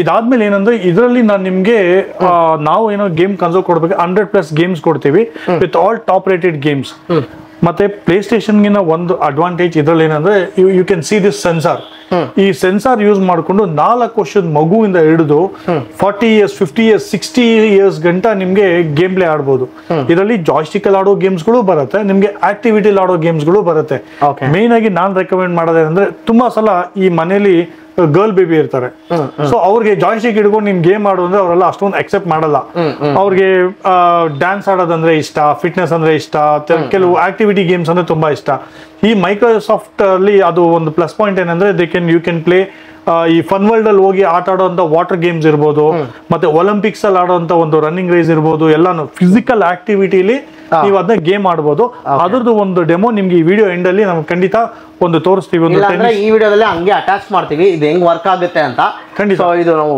ಇದಾದ್ಮೇಲೆ ಏನಂದ್ರೆ ಇದರಲ್ಲಿ ನಾನು ನಿಮ್ಗೆ ನಾವು ಏನೋ ಗೇಮ್ ಕನ್ಸೋಲ್ ಕೊಡ್ಬೇಕು, 100+ ಗೇಮ್ಸ್ ಕೊಡ್ತೀವಿ with all top rated games. ಮತ್ತೆ ಪ್ಲೇ ಸ್ಟೇಷನ್ಗಿನ ಒಂದು ಅಡ್ವಾಂಟೇಜ್ ಇದ್ರಲ್ಲಿ ಏನಂದ್ರೆ you can see this sensor. ಈ ಸೆನ್ಸಾರ್ ಯೂಸ್ ಮಾಡಿಕೊಂಡು 4 ವರ್ಷದ ಮಗುವಿಂದ ಹಿಡಿದು 40 ಇಯರ್ಸ್ 50 ಇಯರ್ಸ್ 60 ಇಯರ್ಸ್ ಗಂಟ ನಿಮ್ಗೆ ಗೇಮ್ ಪ್ಲೇ ಆಡ್ಬೋದು. ಇದರಲ್ಲಿ ಜಾಯ್ಸ್ಟಿಕ್ ಅಲ್ಲಿ ಆಡೋ ಗೇಮ್ಸ್ಗಳು ಬರುತ್ತೆ, ನಿಮ್ಗೆ ಆಕ್ಟಿವಿಟಿ ಆಡೋ ಗೇಮ್ಸ್ಗಳು ಬರುತ್ತೆ. ಮೇನ್ ಆಗಿ ನಾನ್ ರೆಕಮೆಂಡ್ ಮಾಡೋದೇನಂದ್ರೆ ತುಂಬಾ ಸಲ ಈ ಮನೇಲಿ ಗರ್ಲ್ ಬೇಬಿ ಇರ್ತಾರೆ. ಸೊ ಅವ್ರಿಗೆ ಜಾಯ್ಸ್ಟಿಕ್ ಹಿಡ್ಕೊಂಡು ನಿಮ್ ಗೇಮ್ ಆಡೋ ಅಂದ್ರೆ ಅವರೆಲ್ಲ ಅಷ್ಟೊಂದು ಅಕ್ಸೆಪ್ಟ್ ಮಾಡಲ್ಲ. ಅವ್ರಿಗೆ ಡ್ಯಾನ್ಸ್ ಆಡೋದಂದ್ರೆ ಇಷ್ಟ, ಫಿಟ್ನೆಸ್ ಅಂದ್ರೆ ಇಷ್ಟ, ಕೆಲವು ಆಕ್ಟಿವಿಟಿ ಗೇಮ್ಸ್ ಅಂದ್ರೆ ತುಂಬಾ ಇಷ್ಟ. ಈ ಮೈಕ್ರೋಸಾಫ್ಟ್ ಅಲ್ಲಿ ಅದು ಒಂದು ಪ್ಲಸ್ ಪಾಯಿಂಟ್ ಏನಂದ್ರೆ ಯು ಕ್ಯಾನ್ ಪ್ಲೇ ಈ ಫನ್ ವರ್ಲ್ಡ್ ಅಲ್ಲಿ ಹೋಗಿ ಆಟ ಆಡೋಂತ ವಾಟರ್ ಗೇಮ್ಸ್ ಇರ್ಬೋದು, ಮತ್ತೆ ಒಲಿಂಪಿಕ್ಸ್ ಅಲ್ಲಿ ಆಡೋಂತ ಒಂದು ರನ್ನಿಂಗ್ ರೇಸ್ ಇರ್ಬೋದು, ಎಲ್ಲಾನು ಫಿಸಿಕಲ್ ಆಕ್ಟಿವಿಟಿಲಿ ನೀವು ಅದನ್ನ ಗೇಮ್ ಆಡ್ಬೋದು. ಅದ್ರದ್ದು ಒಂದು ಡೆಮೋ ನಿಮ್ಗೆ ಈ ವಿಡಿಯೋ ಎಂಡ್ ಅಲ್ಲಿ ನಾವು ಖಂಡಿತ ಒಂದು ತೋರಿಸ್ತೀವಿ. ಈ ವಿಡಿಯೋದಲ್ಲಿ ಹಂಗೆ ಅಟ್ಯಾಚ್ ಮಾಡ್ತೀವಿ ಇದು ಹೆಂಗ್ ವರ್ಕ್ ಆಗುತ್ತೆ ಅಂತ. ಸೊ ಇದು ನಾವು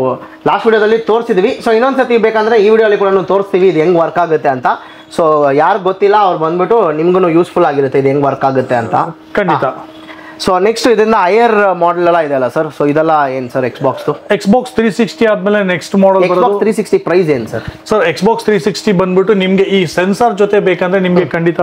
ಲಾಸ್ಟ್ ವಿಡಿಯೋದಲ್ಲಿ ತೋರಿಸಿದ್ವಿ. ಸೊ ಇನ್ನೊಂದ್ಸತಿ ಬೇಕಂದ್ರೆ ಈ ವಿಡಿಯೋಲಿ ಕೂಡ ತೋರಿಸ್ತೀವಿ ಇದು ಹೆಂಗ್ ವರ್ಕ್ ಆಗುತ್ತೆ ಅಂತ. ಸೊ ಯಾರು ಗೊತ್ತಿಲ್ಲ ಅವ್ರು ಬಂದ್ಬಿಟ್ಟು ನಿಮ್ಗೂ ಯೂಸ್ಫುಲ್ ಆಗಿರುತ್ತೆ ಇದು ಹೆಂಗ್ ವರ್ಕ್ ಆಗುತ್ತೆ ಅಂತ. ಖಂಡಿತ. ಸೊ ನೆಕ್ಸ್ಟ್ ಇದನ್ನ ಹೈಯರ್ ಮಾಡೆಲ್ ಎಲ್ಲ ಇದೆಯಲ್ಲ ಸರ್? ಸೊ ಇದೆಲ್ಲ ಏನ್ ಸರ್ Xbox Xbox 360 ಆದ್ಮೇಲೆ ನೆಕ್ಸ್ಟ್ ಮಾಡೆಲ್ Xbox 360 ಪ್ರೈಸ್ ಏನ್ ಸರ್? ಸರ್ Xbox 360 ಬಂದ್ಬಿಟ್ಟು ನಿಮ್ಗೆ ಈ ಸೆನ್ಸಾರ್ ಜೊತೆ ಬೇಕಂದ್ರೆ ನಿಮ್ಗೆ ಖಂಡಿತ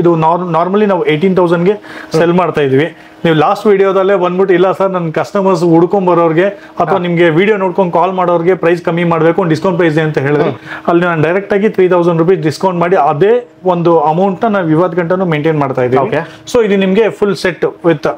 ಇದು ನಾರ್ಮಲಿ ನಾವು 18,000ಗೆ ಸೆಲ್ ಮಾಡ್ತಾ ಇದೀವಿ. ನೀವು ಲಾಸ್ಟ್ ವಿಡಿಯೋದಲ್ಲೇ ಬಂದ್ಬಿಟ್ಟು ಇಲ್ಲ ಸರ್ ನನ್ನ ಕಸ್ಟಮರ್ಸ್ ಹುಡ್ಕೊಂಡ್ ಬರೋರಿಗೆ ಅಥವಾ ನಿಮ್ಗೆ ವಿಡಿಯೋ ನೋಡ್ಕೊಂಡು ಕಾಲ್ ಮಾಡೋರಿಗೆ ಪ್ರೈಸ್ ಕಮ್ಮಿ ಮಾಡಬೇಕು, ಡಿಸ್ಕೌಂಟ್ ಪ್ರೈಸ್ ಅಂತ ಹೇಳಿದ್ರೆ ಅಲ್ಲಿ ನಾನು ಡೈರೆಕ್ಟ್ ಆಗಿ 3,000 ರೂಪೀಸ್ ಡಿಸ್ಕೌಂಟ್ ಮಾಡಿ ಅದೇ ಒಂದು ಅಮೌಂಟ್ ನಾವು ಇವತ್ತು ಗಂಟನೂ ಮೇಂಟೈನ್ ಮಾಡ್ತಾ ಇದ್ದೀವಿ. ಸೊ ಇದು ನಿಮ್ಗೆ ಫುಲ್ ಸೆಟ್ ವಿತ್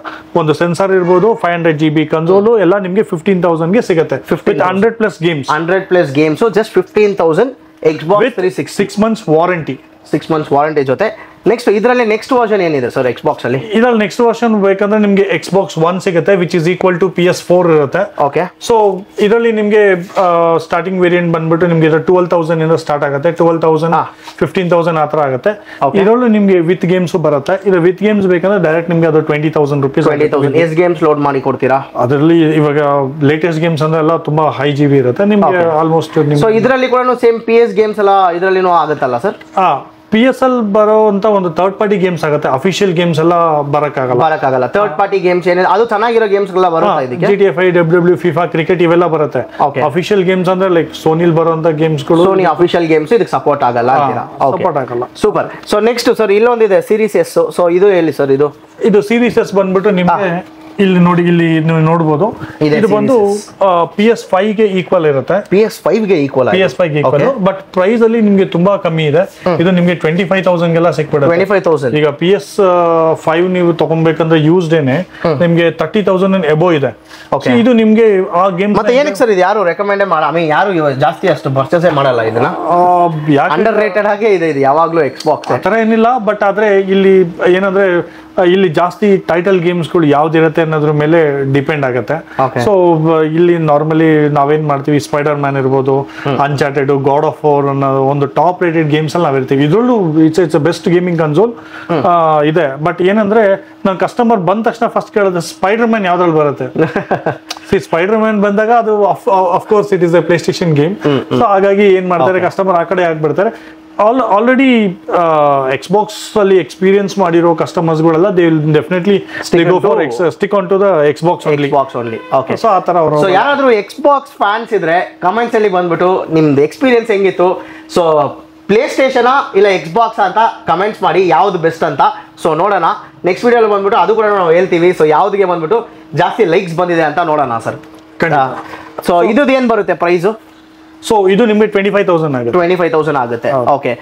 ಒಂದು ಸೆನ್ಸಾರ್ ಇರ್ಬೋದು, 500 GB ಕನ್ಸೋಲು ಎಲ್ಲ ನಿಮ್ಗೆ 15,000ಗೆ ಸಿಗುತ್ತೆ. 100+ games 100+ games just 15,000 Xbox 360 6 months warranty. 6 months warranty ಜೊತೆ. ನೆಕ್ಸ್ಟ್ ಇದರಲ್ಲಿ ನೆಕ್ಸ್ಟ್ ವರ್ಷನ್ ಏನಿದೆ ಸರ್ Xbox ಅಲ್ಲಿ? ಇದರಲ್ಲಿ ನೆಕ್ಸ್ಟ್ ವರ್ಷನ್ ಬೇಕಂದ್ರೆ ನಿಮ್ಗೆ Xbox One ಸಿಗುತ್ತೆ, which is equal to PS4 ಇರುತ್ತೆ. ಓಕೆ. ಸೊ ಇದರಲ್ಲಿ ನಿಮ್ಗೆ ಸ್ಟಾರ್ಟಿಂಗ್ ವೇರಿಯಂಟ್ ಬಂದ್ಬಿಟ್ಟು ನಿಮ್ಗೆ 12,000 ಇಂದ ಸ್ಟಾರ್ಟ್ ಆಗುತ್ತೆ, 12,000 15,000 ಆತರ ಆಗುತ್ತೆ. ಇದರಲ್ಲೂ ನಿಮ್ಗೆ ವಿತ್ ಗೇಮ್ಸ್ ಬರುತ್ತೆ. ಇದು ವಿತ್ ಗೇಮ್ಸ್ ಬೇಕಂದ್ರೆ ಡೈರೆಕ್ಟ್ ನಿಮ್ಗೆ ಅದು 20,000 ರೂಪೀಸ್. 20,000 ಎಸ್ ಗೇಮ್ಸ್ ಲೋಡ್ ಮಾಡಿ ಕೊಡ್ತೀರಾ? ಅದರಲ್ಲಿ ಇವಾಗ ಲೇಟೆಸ್ಟ್ ಗೇಮ್ಸ್ ಅಂದ್ರೆ ಎಲ್ಲ ತುಂಬಾ ಹೈ GB ಇರುತ್ತೆ ನಿಮ್ಗೆ ಆಲ್ಮೋಸ್ಟ್. ಸೊ ಇದರಲ್ಲಿ ಕೂಡ ಸೇಮ್ PS ಗೇಮ್ಸ್ ಎಲ್ಲ ಇದರಲ್ಲಿನೂ ಆಗುತ್ತಲ್ಲ ಸರ್? PSL ಬರೋಂತ ಒಂದು ಥರ್ಡ್ ಪಾರ್ಟಿ ಗೇಮ್ಸ್ ಆಗುತ್ತೆ, ಅಫಿಷಿಯಲ್ ಗೇಮ್ಸ್ ಎಲ್ಲ ಬರಕ್ಕಾಗಲ್ಲ. ಥರ್ಡ್ ಪಾರ್ಟಿ ಗೇಮ್ಸ್ ಏನಿದೆ ಅದು ಚೆನ್ನಾಗಿರೋ ಗೇಮ್ಸ್ ಎಲ್ಲ ಬರುತ್ತೆ ಇದಕ್ಕೆ. GTA 5, WWE, FIFA, ಕ್ರಿಕೆಟ್ ಇವೆಲ್ಲ ಬರುತ್ತೆ. ಅಫಿಷಿಯಲ್ ಗೇಮ್ಸ್ ಅಂದ್ರೆ ಲೈಕ್ ಸೋನಿಲ್ ಬರೋಂತ ಗೇಮ್ಸ್ಗಳು, ಸೋನಿ ಅಫಿಷಿಯಲ್ ಗೇಮ್ಸ್ ಇದಕ್ಕೆ ಸಪೋರ್ಟ್ ಆಗಲ್ಲ. ಸಪೋರ್ಟ್ ಆಗಲ್ಲ. ಸೂಪರ್. ಸೊ ನೆಕ್ಸ್ಟ್ ಸರ್ ಇಲ್ಲೊಂದಿದೆ ಸೀರೀಸ್ S. ಸೊ ಇದು ಎಲ್ಲಿ ಸರ್? ಇದು ಸೀರೀಸ್ S ಬಂದ್ಬಿಟ್ಟು ನಿಮ್ಗೆ ಇಲ್ಲಿ ನೋಡಿ, ಇಲ್ಲಿ ನೀವು ನೋಡಬಹುದು ಇದು ಬಂದು PS5 ಗೆ ಈಕ್ವಲ್ ಇರುತ್ತೆ. PS5 ಗೆ ಈಕ್ವಲ್ ಬಟ್ ಪ್ರೈಸ್ ಅಲ್ಲಿ ನಿಮ್ಗೆ ತುಂಬಾ ಕಮ್ಮಿ ಇದೆ. ಇದು ನಿಮ್ಗೆ 25,000 ಗೆಲ್ಲ ಸಿಕ್ಬಿಡುತ್ತೆ. 25,000. ಈಗ PS5 ನೀವು ತಗೊಬೇಕಂದ್ರೆ ಯೂಸ್ಡ್ ಏನೆ ನಿಮ್ಗೆ 30,000 ಎಬೋ ಇದೆ. ಇದು ನಿಮ್ಗೆ ಆ ಗೇಮ್ ಮತ್ತೆ ಏನಕ್ಕೆ ಸರ್ ಇದು ಯಾರು ರೆಕಮೆಂಡ್ ಯಾರು ಜಾಸ್ತಿ ಅಷ್ಟು ಪರ್ಚೇಸ್ ಮಾಡಲ್ಲ ಇದನ್ನ? ಅಂಡರ್ ರೇಟೆಡ್ ಆಗಿ ಇದೆ ಇದು ಯಾವಾಗ್ಲೂ Xbox. ಆತರ ಏನಿಲ್ಲ, ಬಟ್ ಆದ್ರೆ ಇಲ್ಲಿ ಏನಂದ್ರೆ ಇಲ್ಲಿ ಜಾಸ್ತಿ ಟೈಟಲ್ ಗೇಮ್ಸ್ಗಳು ಯಾವ್ದಿರುತ್ತೆ ಅನ್ನೋದ್ರ ಮೇಲೆ ಡಿಪೆಂಡ್ ಆಗುತ್ತೆ. ಸೊ ಇಲ್ಲಿ ನಾರ್ಮಲಿ ನಾವೇನ್ ಮಾಡ್ತೀವಿ, ಸ್ಪೈಡರ್ ಮ್ಯಾನ್ ಇರ್ಬೋದು, ಅನ್ಚಾರ್ಟೆಡ್, ಗಾಡ್ ಆಫ್ ವಾರ್ ಅನ್ನೋ ಒಂದು ಟಾಪ್ ರೇಟೆಡ್ ಗೇಮ್ಸ್ ಅಲ್ಲಿ ನಾವಿರ್ತೀವಿ. ಇದ್ರಲ್ಲೂ ಇಟ್ಸ್ ಬೆಸ್ಟ್ ಗೇಮಿಂಗ್ ಕನ್ಸೋಲ್ ಇದೆ. ಬಟ್ ಏನಂದ್ರೆ ನನ್ನ ಕಸ್ಟಮರ್ ಬಂದ ತಕ್ಷಣ ಫಸ್ಟ್ ಕೇಳೋದು ಸ್ಪೈಡರ್ ಮ್ಯಾನ್ ಯಾವ್ದ್ರಲ್ಲಿ ಬರುತ್ತೆ. ಸ್ಪೈಡರ್ ಮ್ಯಾನ್ ಬಂದಾಗ ಅದು of course it is A play station game. So ಹಾಗಾಗಿ ಏನ್ ಮಾಡ್ತಾರೆ ಕಸ್ಟಮರ್ ಆ ಕಡೆ ಆಗ್ಬಿಡ್ತಾರೆ. ಆಲ್ರೆಡಿ ಎಕ್ಸ್ಬಾಕ್ಸ್ ಅಲ್ಲಿ ಎಕ್ಸ್ಪೀರಿಯನ್ಸ್ ಮಾಡಿರೋ ಕಸ್ಟಮರ್ಸ್ಗಳೆಲ್ಲ they will definitely stick on to the Xbox only. Okay, so ಆ ತರ ಅವರು. ಸೊ ಯಾರಾದ್ರೂ ಎಕ್ಸ್ಬಾಕ್ಸ್ ಫ್ಯಾನ್ಸ್ ಇದ್ರೆ ಕಮೆಂಟ್ಸ್ ಅಲ್ಲಿ ಬಂದ್ಬಿಟ್ಟು ನಿಮ್ದು ಎಕ್ಸ್ಪೀರಿಯನ್ಸ್ ಹೆಂಗಿತ್ತು, ಸೊ ಪ್ಲೇ ಸ್ಟೇಷನ್ ಇಲ್ಲ ಎಕ್ಸ್ಬಾಕ್ಸ್ ಅಂತ ಕಮೆಂಟ್ಸ್ ಮಾಡಿ ಯಾವ್ದು ಬೆಸ್ಟ್ ಅಂತ. ಸೊ ನೋಡೋಣ ನೆಕ್ಸ್ಟ್ ವಿಡಿಯೋಲಿ ಬಂದ್ಬಿಟ್ಟು ಅದು ಕೂಡ ನಾವು ಹೇಳ್ತೀವಿ. ಸೊ ಯಾವ್ದಿಗೆ ಬಂದ್ಬಿಟ್ಟು ಜಾಸ್ತಿ ಲೈಕ್ಸ್ ಬಂದಿದೆ ಅಂತ ನೋಡೋಣ ಸರ್. ಸೊ ಇದು ಏನ್ ಬರುತ್ತೆ ಪ್ರೈಸು? ಸೊ ಇದು ನಿಮಗೆ 25,000 ಆಗುತ್ತೆ. 25,000 ಆಗುತ್ತೆ. Okay,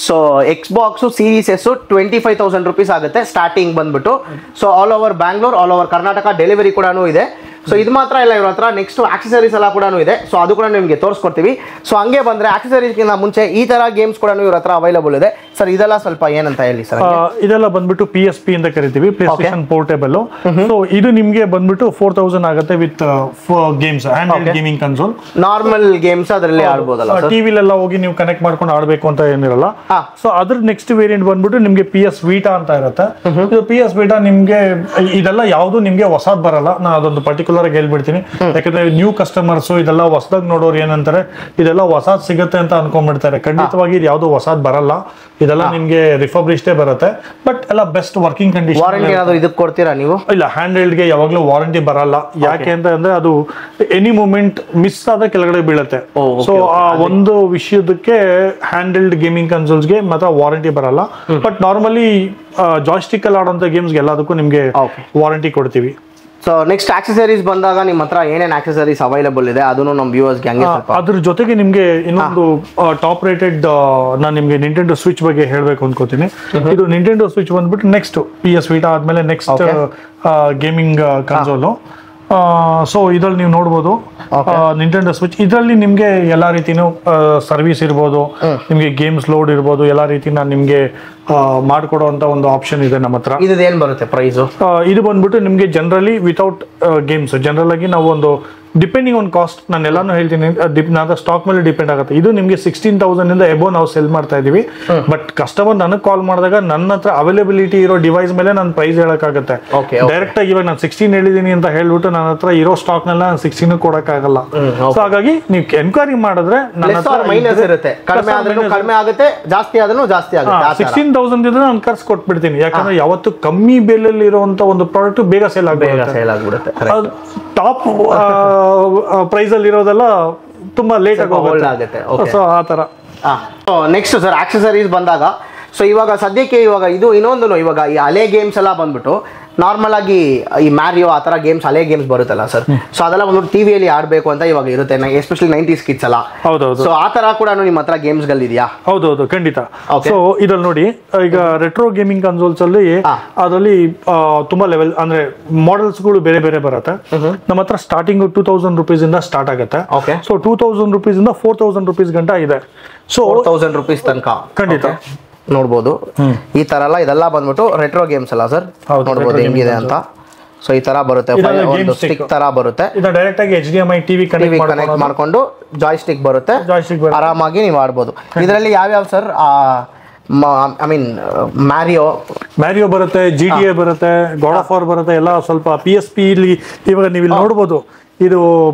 so Xbox series S 25,000 rupees ಆಗುತ್ತೆ ಸ್ಟಾರ್ಟಿಂಗ್ ಬಂದ್ಬಿಟ್ಟು. So all over Bangalore, all over Karnataka delivery ಕೂಡ ಇದೆ. ಸೊ ಇದು ಮಾತ್ರ ಇಲ್ಲ, ಇವ್ರ ಹತ್ರ ನೆಕ್ಸ್ಟ್ ಆಕ್ಸೆಸರೀಸ್ ಎಲ್ಲ ಕೂಡ ಇದೆ. ಸೊ ಅದು ಕೂಡ ನಿಮಗೆ ತೋರಿಸ್ಕೊಡ್ತೀವಿ. ಸೊ ಹಂಗೆ ಬಂದ್ರೆ ಆಕ್ಸೆಸರೀಸ್ಗಿಂತ ಮುಂಚೆ ಈ ತರ ಗೇಮ್ಸ್ ಕೂಡ ಇವ್ರ ಹತ್ರ ಅವೈಲಬಲ್ ಇದೆ. ಸರ್ ಇದೆಲ್ಲ ಸ್ವಲ್ಪ ಏನಂತ ಹೇಳಿ ಸರ್. ಇದೆಲ್ಲ ಬಂದ್ಬಿಟ್ಟು PSP ಅಂತ ಕರಿತೀವಿ, ಪ್ಲೇ ಸ್ಟೇಷನ್ ಪೋರ್ಟೇಬಲ್. ಸೊ ಇದು ನಿಮಗೆ ಬಂದ್ಬಿಟ್ಟು 4,000 ಆಗುತ್ತೆ with games, hand gaming console. Normal games ಅದರಲ್ಲಿ ಆಡ್ಬೋದಲ್ಲ, ಟಿವಿಲೆಲ್ಲ ಹೋಗಿ ನೀವು ಕನೆಕ್ಟ್ ಮಾಡ್ಕೊಂಡು ಆಡ್ಬೇಕು ಅಂತ ಏನಿರಲ್ಲ. ಸೊ ಅದ್ರ ನೆಕ್ಸ್ಟ್ ವೇರಿಯಂಟ್ ಬಂದ್ಬಿಟ್ಟು ನಿಮ್ಗೆ PS Vita ಅಂತ ಇರುತ್ತೆ. ಇದು PS Vita ನಿಮ್ಗೆ ಇದೆಲ್ಲ ಯಾವ್ದು ನಿಮ್ಗೆ ಹೊಸದ್ ಬರಲ್ಲ. ನಾನು ಅದೊಂದು ಪರ್ಟಿಕ್ಯುಲರ್ ಆಗಿ ಹೇಳ್ಬಿಡ್ತೀನಿ, ಯಾಕಂದ್ರೆ ನ್ಯೂ ಕಸ್ಟಮರ್ಸ್ ಇದೆಲ್ಲ ಹೊಸದಾಗಿ ನೋಡೋರು ಏನಂತಾರೆ ಇದೆಲ್ಲ ಹೊಸದ್ ಸಿಗುತ್ತೆ ಅಂತ ಅನ್ಕೊಂಡ್ಬಿಡ್ತಾರೆ. ಖಂಡಿತವಾಗಿ ಇದು ಯಾವ್ದು ಹೊಸದ್ ಬರಲ್ಲ, ಇದೆಲ್ಲ ನಿಮ್ಗೆ ರಿಫರ್ಬಿಶ್ಡೇ ಬರುತ್ತೆ. ಬಟ್ ಎಲ್ಲ ಬೆಸ್ಟ್ ವರ್ಕಿಂಗ್ ಕಂಡೀಷನ್. ವಾರಂಟಿ ಏನಾದ್ರು ಇದಕ್ಕೆ ಕೊಡ್ತೀರಾ ನೀವು? ಇಲ್ಲ, ಹ್ಯಾಂಡ್ ಹೆಲ್ಡ್ ಗೆ ಯಾವಾಗ್ಲೂ ವಾರಂಟಿ ಬರಲ್ಲ. ಯಾಕೆ ಅಂತ ಅಂದ್ರೆ ಅದು ಎನಿ ಮೂಮೆಂಟ್ ಮಿಸ್ ಆದ ಕೆಳಗಡೆ ಬೀಳುತ್ತೆ. ಸೊ ಆ ಒಂದು ವಿಷಯದಕ್ಕೆ ಹ್ಯಾಂಡ್ ಹೆಲ್ಡ್ ಗೇಮಿಂಗ್ ಕನ್ಸೋಲ್ಸ್ ಗೆ ಮಾತ್ರ ವಾರಂಟಿ ಬರಲ್ಲ. ಬಟ್ ನಾರ್ಮಲಿ ಜಾಯ್ಸ್ಟಿಕ್ ಅಲ್ಲಿ ಆಡೋಂಥ ಗೇಮ್ಸ್ ಎಲ್ಲದಕ್ಕೂ ನಿಮ್ಗೆ ವಾರಂಟಿ ಕೊಡ್ತೀವಿ. ಸೊ ನೆಕ್ಸ್ಟ್ ಆಕ್ಸೆಸರೀಸ್ ಬಂದಾಗ ನಿಮ್ಮ ಹತ್ರ ಏನೇನು ಆಕ್ಸೆಸರೀಸ್ ಅವೈಲಬಲ್ ಇದೆ ಅದನ್ನು ನಮ್ಮ ವ್ಯೂವರ್ಸ್ಗೆ ಹಂಗೆ ಸ್ವಲ್ಪ. ಅದ್ರ ಜೊತೆಗೆ ನಿಮ್ಗೆ ಇನ್ನೊಂದು ಟಾಪ್ ರೇಟೆಡ್ ನಾನು ನಿಮ್ಗೆ ನಿಂಟೆಂಡೋ ಸ್ವಿಚ್ ಬಗ್ಗೆ ಹೇಳ್ಬೇಕು ಅನ್ಕೋತೀನಿ. ಇದು ನಿಂಟೆಂಡೋ ಸ್ವಿಚ್ ಬಂದ್ಬಿಟ್ಟು ನೆಕ್ಸ್ಟ್ PS Vita ಆದ್ಮೇಲೆ ನೆಕ್ಸ್ಟ್ ಗೇಮಿಂಗ್ ಕನ್ಸೋಲು. ಸೊ ಇದ್ರಲ್ಲಿ ನೀವು ನೋಡ್ಬೋದು ನಿಂಟೆಂಡೋ ಸ್ವಿಚ್. ಇದರಲ್ಲಿ ನಿಮ್ಗೆ ಎಲ್ಲಾ ರೀತಿನೂ ಸರ್ವಿಸ್ ಇರ್ಬೋದು, ನಿಮ್ಗೆ ಗೇಮ್ಸ್ ಲೋಡ್ ಇರ್ಬೋದು, ಎಲ್ಲಾ ರೀತಿನ ನಿಮ್ಗೆ ಮಾಡ್ಕೊಡುವಂತ ಒಂದು ಆಪ್ಷನ್ ಇದೆ ನಮ್ಮ ಹತ್ರ. ಇದು ಏನ್ ಬರುತ್ತೆ ಪ್ರೈಸ್? ಇದು ಬಂದ್ಬಿಟ್ಟು ನಿಮ್ಗೆ ಜನರಲಿ ವಿತೌಟ್ ಗೇಮ್ಸ್ ಜನರಲ್ ಆಗಿ ನಾವು ಒಂದು ಡಿಪೆಂಡಿಂಗ್ ಆನ್ ಕಾಸ್ಟ್, ನಾನು ಎಲ್ಲಾನು ಹೇಳ್ತೀನಿ, ನಾನು ಸ್ಟಾಕ್ ಮೇಲೆ ಡಿಪೆಂಡ್ ಆಗುತ್ತೆ. ಇದು ನಿಮ್ಗೆ 16,000 ಇಂದ ಎಬೋ ನಾವು ಸೆಲ್ ಮಾಡ್ತಾ ಇದೀವಿ. ಬಟ್ ಕಸ್ಟಮರ್ ನನಗೆ ಕಾಲ್ ಮಾಡಿದಾಗ ನನ್ನ ಹತ್ರ ಅವೈಲೇಬಿಲಿಟಿ ಇರೋ ಡಿವೈಸ್ ಮೇಲೆ ನಾನು ಪ್ರೈಸ್ ಹೇಳಕ್ಕಾಗುತ್ತೆ. ಡೈರೆಕ್ಟ್ ಆಗಿ ಇವಾಗ ನಾನು 16 ಹೇಳಿದೀನಿ ಅಂತ ಹೇಳ್ಬಿಟ್ಟು ನನ್ನ ಹತ್ರ ಇರೋ ಸ್ಟಾಕ್ ನೆಲ್ಲ 16 ಕೊಡಕ್ಕಾಗಲ್ಲ. ಸೊ ಹಾಗಾಗಿ ನೀವು ಎನ್ಕ್ವೈರಿ ಮಾಡಿದ್ರೆ ನನ್ನ ಹತ್ರ ಮೈನಸ್ ಇರುತ್ತೆ, ಕಡಿಮೆ ಆಗುತ್ತೆ, ಜಾಸ್ತಿ ಆದ್ರೂ ಜಾಸ್ತಿ ಆಗುತ್ತೆ. 16,000 ಇದ್ರೆ ನಾನು ಖರ್ಚು ಕೊಟ್ಬಿಡ್ತೀನಿ. ಯಾಕಂದ್ರೆ ಯಾವತ್ತು ಕಮ್ಮಿ ಬೆಲೆಯಲ್ಲಿ ಇರುವಂತ ಒಂದು ಪ್ರಾಡಕ್ಟ್ ಬೇಗ ಸೇಲ್ ಆಗ್ಬಿಡುತ್ತೆ. ಟಾಪ್ ಪ್ರೈಸ್ ಅಲ್ಲಿ ಇರೋದೆಲ್ಲ ತುಂಬಾ ಲೇಟ್ ಆಗುತ್ತೆ. ಸೊ ಆ ತರ. ನೆಕ್ಸ್ಟ್ ಸರ್ ಆಕ್ಸೆಸರೀಸ್ ಬಂದಾಗ, ಸೊ ಇವಾಗ ಸದ್ಯಕ್ಕೆ ಇವಾಗ ಇದು ಇನ್ನೊಂದು, ಇವಾಗ ಈ ಹಳೆ ಗೇಮ್ಸ್ ಎಲ್ಲ ಬಂದ್ಬಿಟ್ಟು ನಾರ್ಮಲ್ ಆಗಿ ಈ ಮ್ಯಾರಿಯೋ ಆ ತರ ಗೇಮ್ಸ್, ಹಳೆ ಗೇಮ್ಸ್ ಬರುತ್ತಲ್ಲ ಸರ್, ಸೊ ಅದೆಲ್ಲ ಬಂದ್ಬಿಟ್ಟು ಟಿವಿಯಲ್ಲಿ ಆಡ್ಬೇಕು ಅಂತ ಇವಾಗ ಇರುತ್ತೆ, ಎಸ್ಪೆಷಲಿ 90s ಕಿಡ್ಸ್ ಎಲ್ಲ. ಹೌದೌದು. ಸೊ ಆ ತರ ಕೂಡ ನಿಮ್ಮ ಹತ್ರ ಗೇಮ್ಸ್ ಗಳಿದೆಯಾ? ಹೌದೌದು, ಖಂಡಿತ. ಸೊ ಇದ್ರಲ್ಲಿ ನೋಡಿ, ಈಗ ರೆಟ್ರೋ ಗೇಮಿಂಗ್ ಕನ್ಸೋಲ್ಸ್ ಅಲ್ಲಿ ಅದರಲ್ಲಿ ತುಂಬಾ ಲೆವೆಲ್ ಅಂದ್ರೆ ಮಾಡೆಲ್ಸ್ ಗಳು ಬೇರೆ ಬೇರೆ ಬರುತ್ತೆ. ನಮ್ಮ ಹತ್ರ ಸ್ಟಾರ್ಟಿಂಗ್ 2,000 rupees ಇಂದ ಸ್ಟಾರ್ಟ್ ಆಗುತ್ತೆ. ಸೊ 2,000 rupees ಇಂದ 4,000 rupees ಗಂಟ ಇದೆ. ಸೊ 4,000 rupees ತನಕ ಖಂಡಿತ ನೋಡ್ಬೋದು. ಈ ತರ ಎಲ್ಲ ಇದೆಲ್ಲ ಬಂದ್ಬಿಟ್ಟು ರೆಟ್ರೋ ಗೇಮ್ಸ್ ಅಲ್ಲ ಸರ್, ನೋಡ್ಬೋದು ಹೆಂಗಿದೆ ಅಂತ. ಸೊ ಈ ತರ ಬರುತ್ತೆ, ಒಂದು ಸ್ಟಿಕ್ ತರ ಬರುತ್ತೆ. ಇದು ಡೈರೆಕ್ಟ್ ಆಗಿ HDMI ಟಿವಿ ಕನೆಕ್ಟ್ ಮಾಡ್ಕೊಂಡು ಜಾಯ್ಸ್ಟಿಕ್ ಬರುತ್ತೆ, ಆರಾಮಾಗಿ ನೀವು ಆಡ್ಬೋದು. ಇದರಲ್ಲಿ ಯಾವ್ಯಾವ ಸರ್? ಐ ಮೀನ್ ಮ್ಯಾರಿಯೋ ಬರುತ್ತೆ, GTA ಬರುತ್ತೆ, ಗಾಡ್ ಆಫ್ ವಾರ್ ಬರುತ್ತೆ, ಎಲ್ಲ ಸ್ವಲ್ಪ PSP ಇಲ್ಲಿ ಇವಾಗ ನೀವು ಇಲ್ಲಿ ನೋಡ್ಬೋದು. ಇದು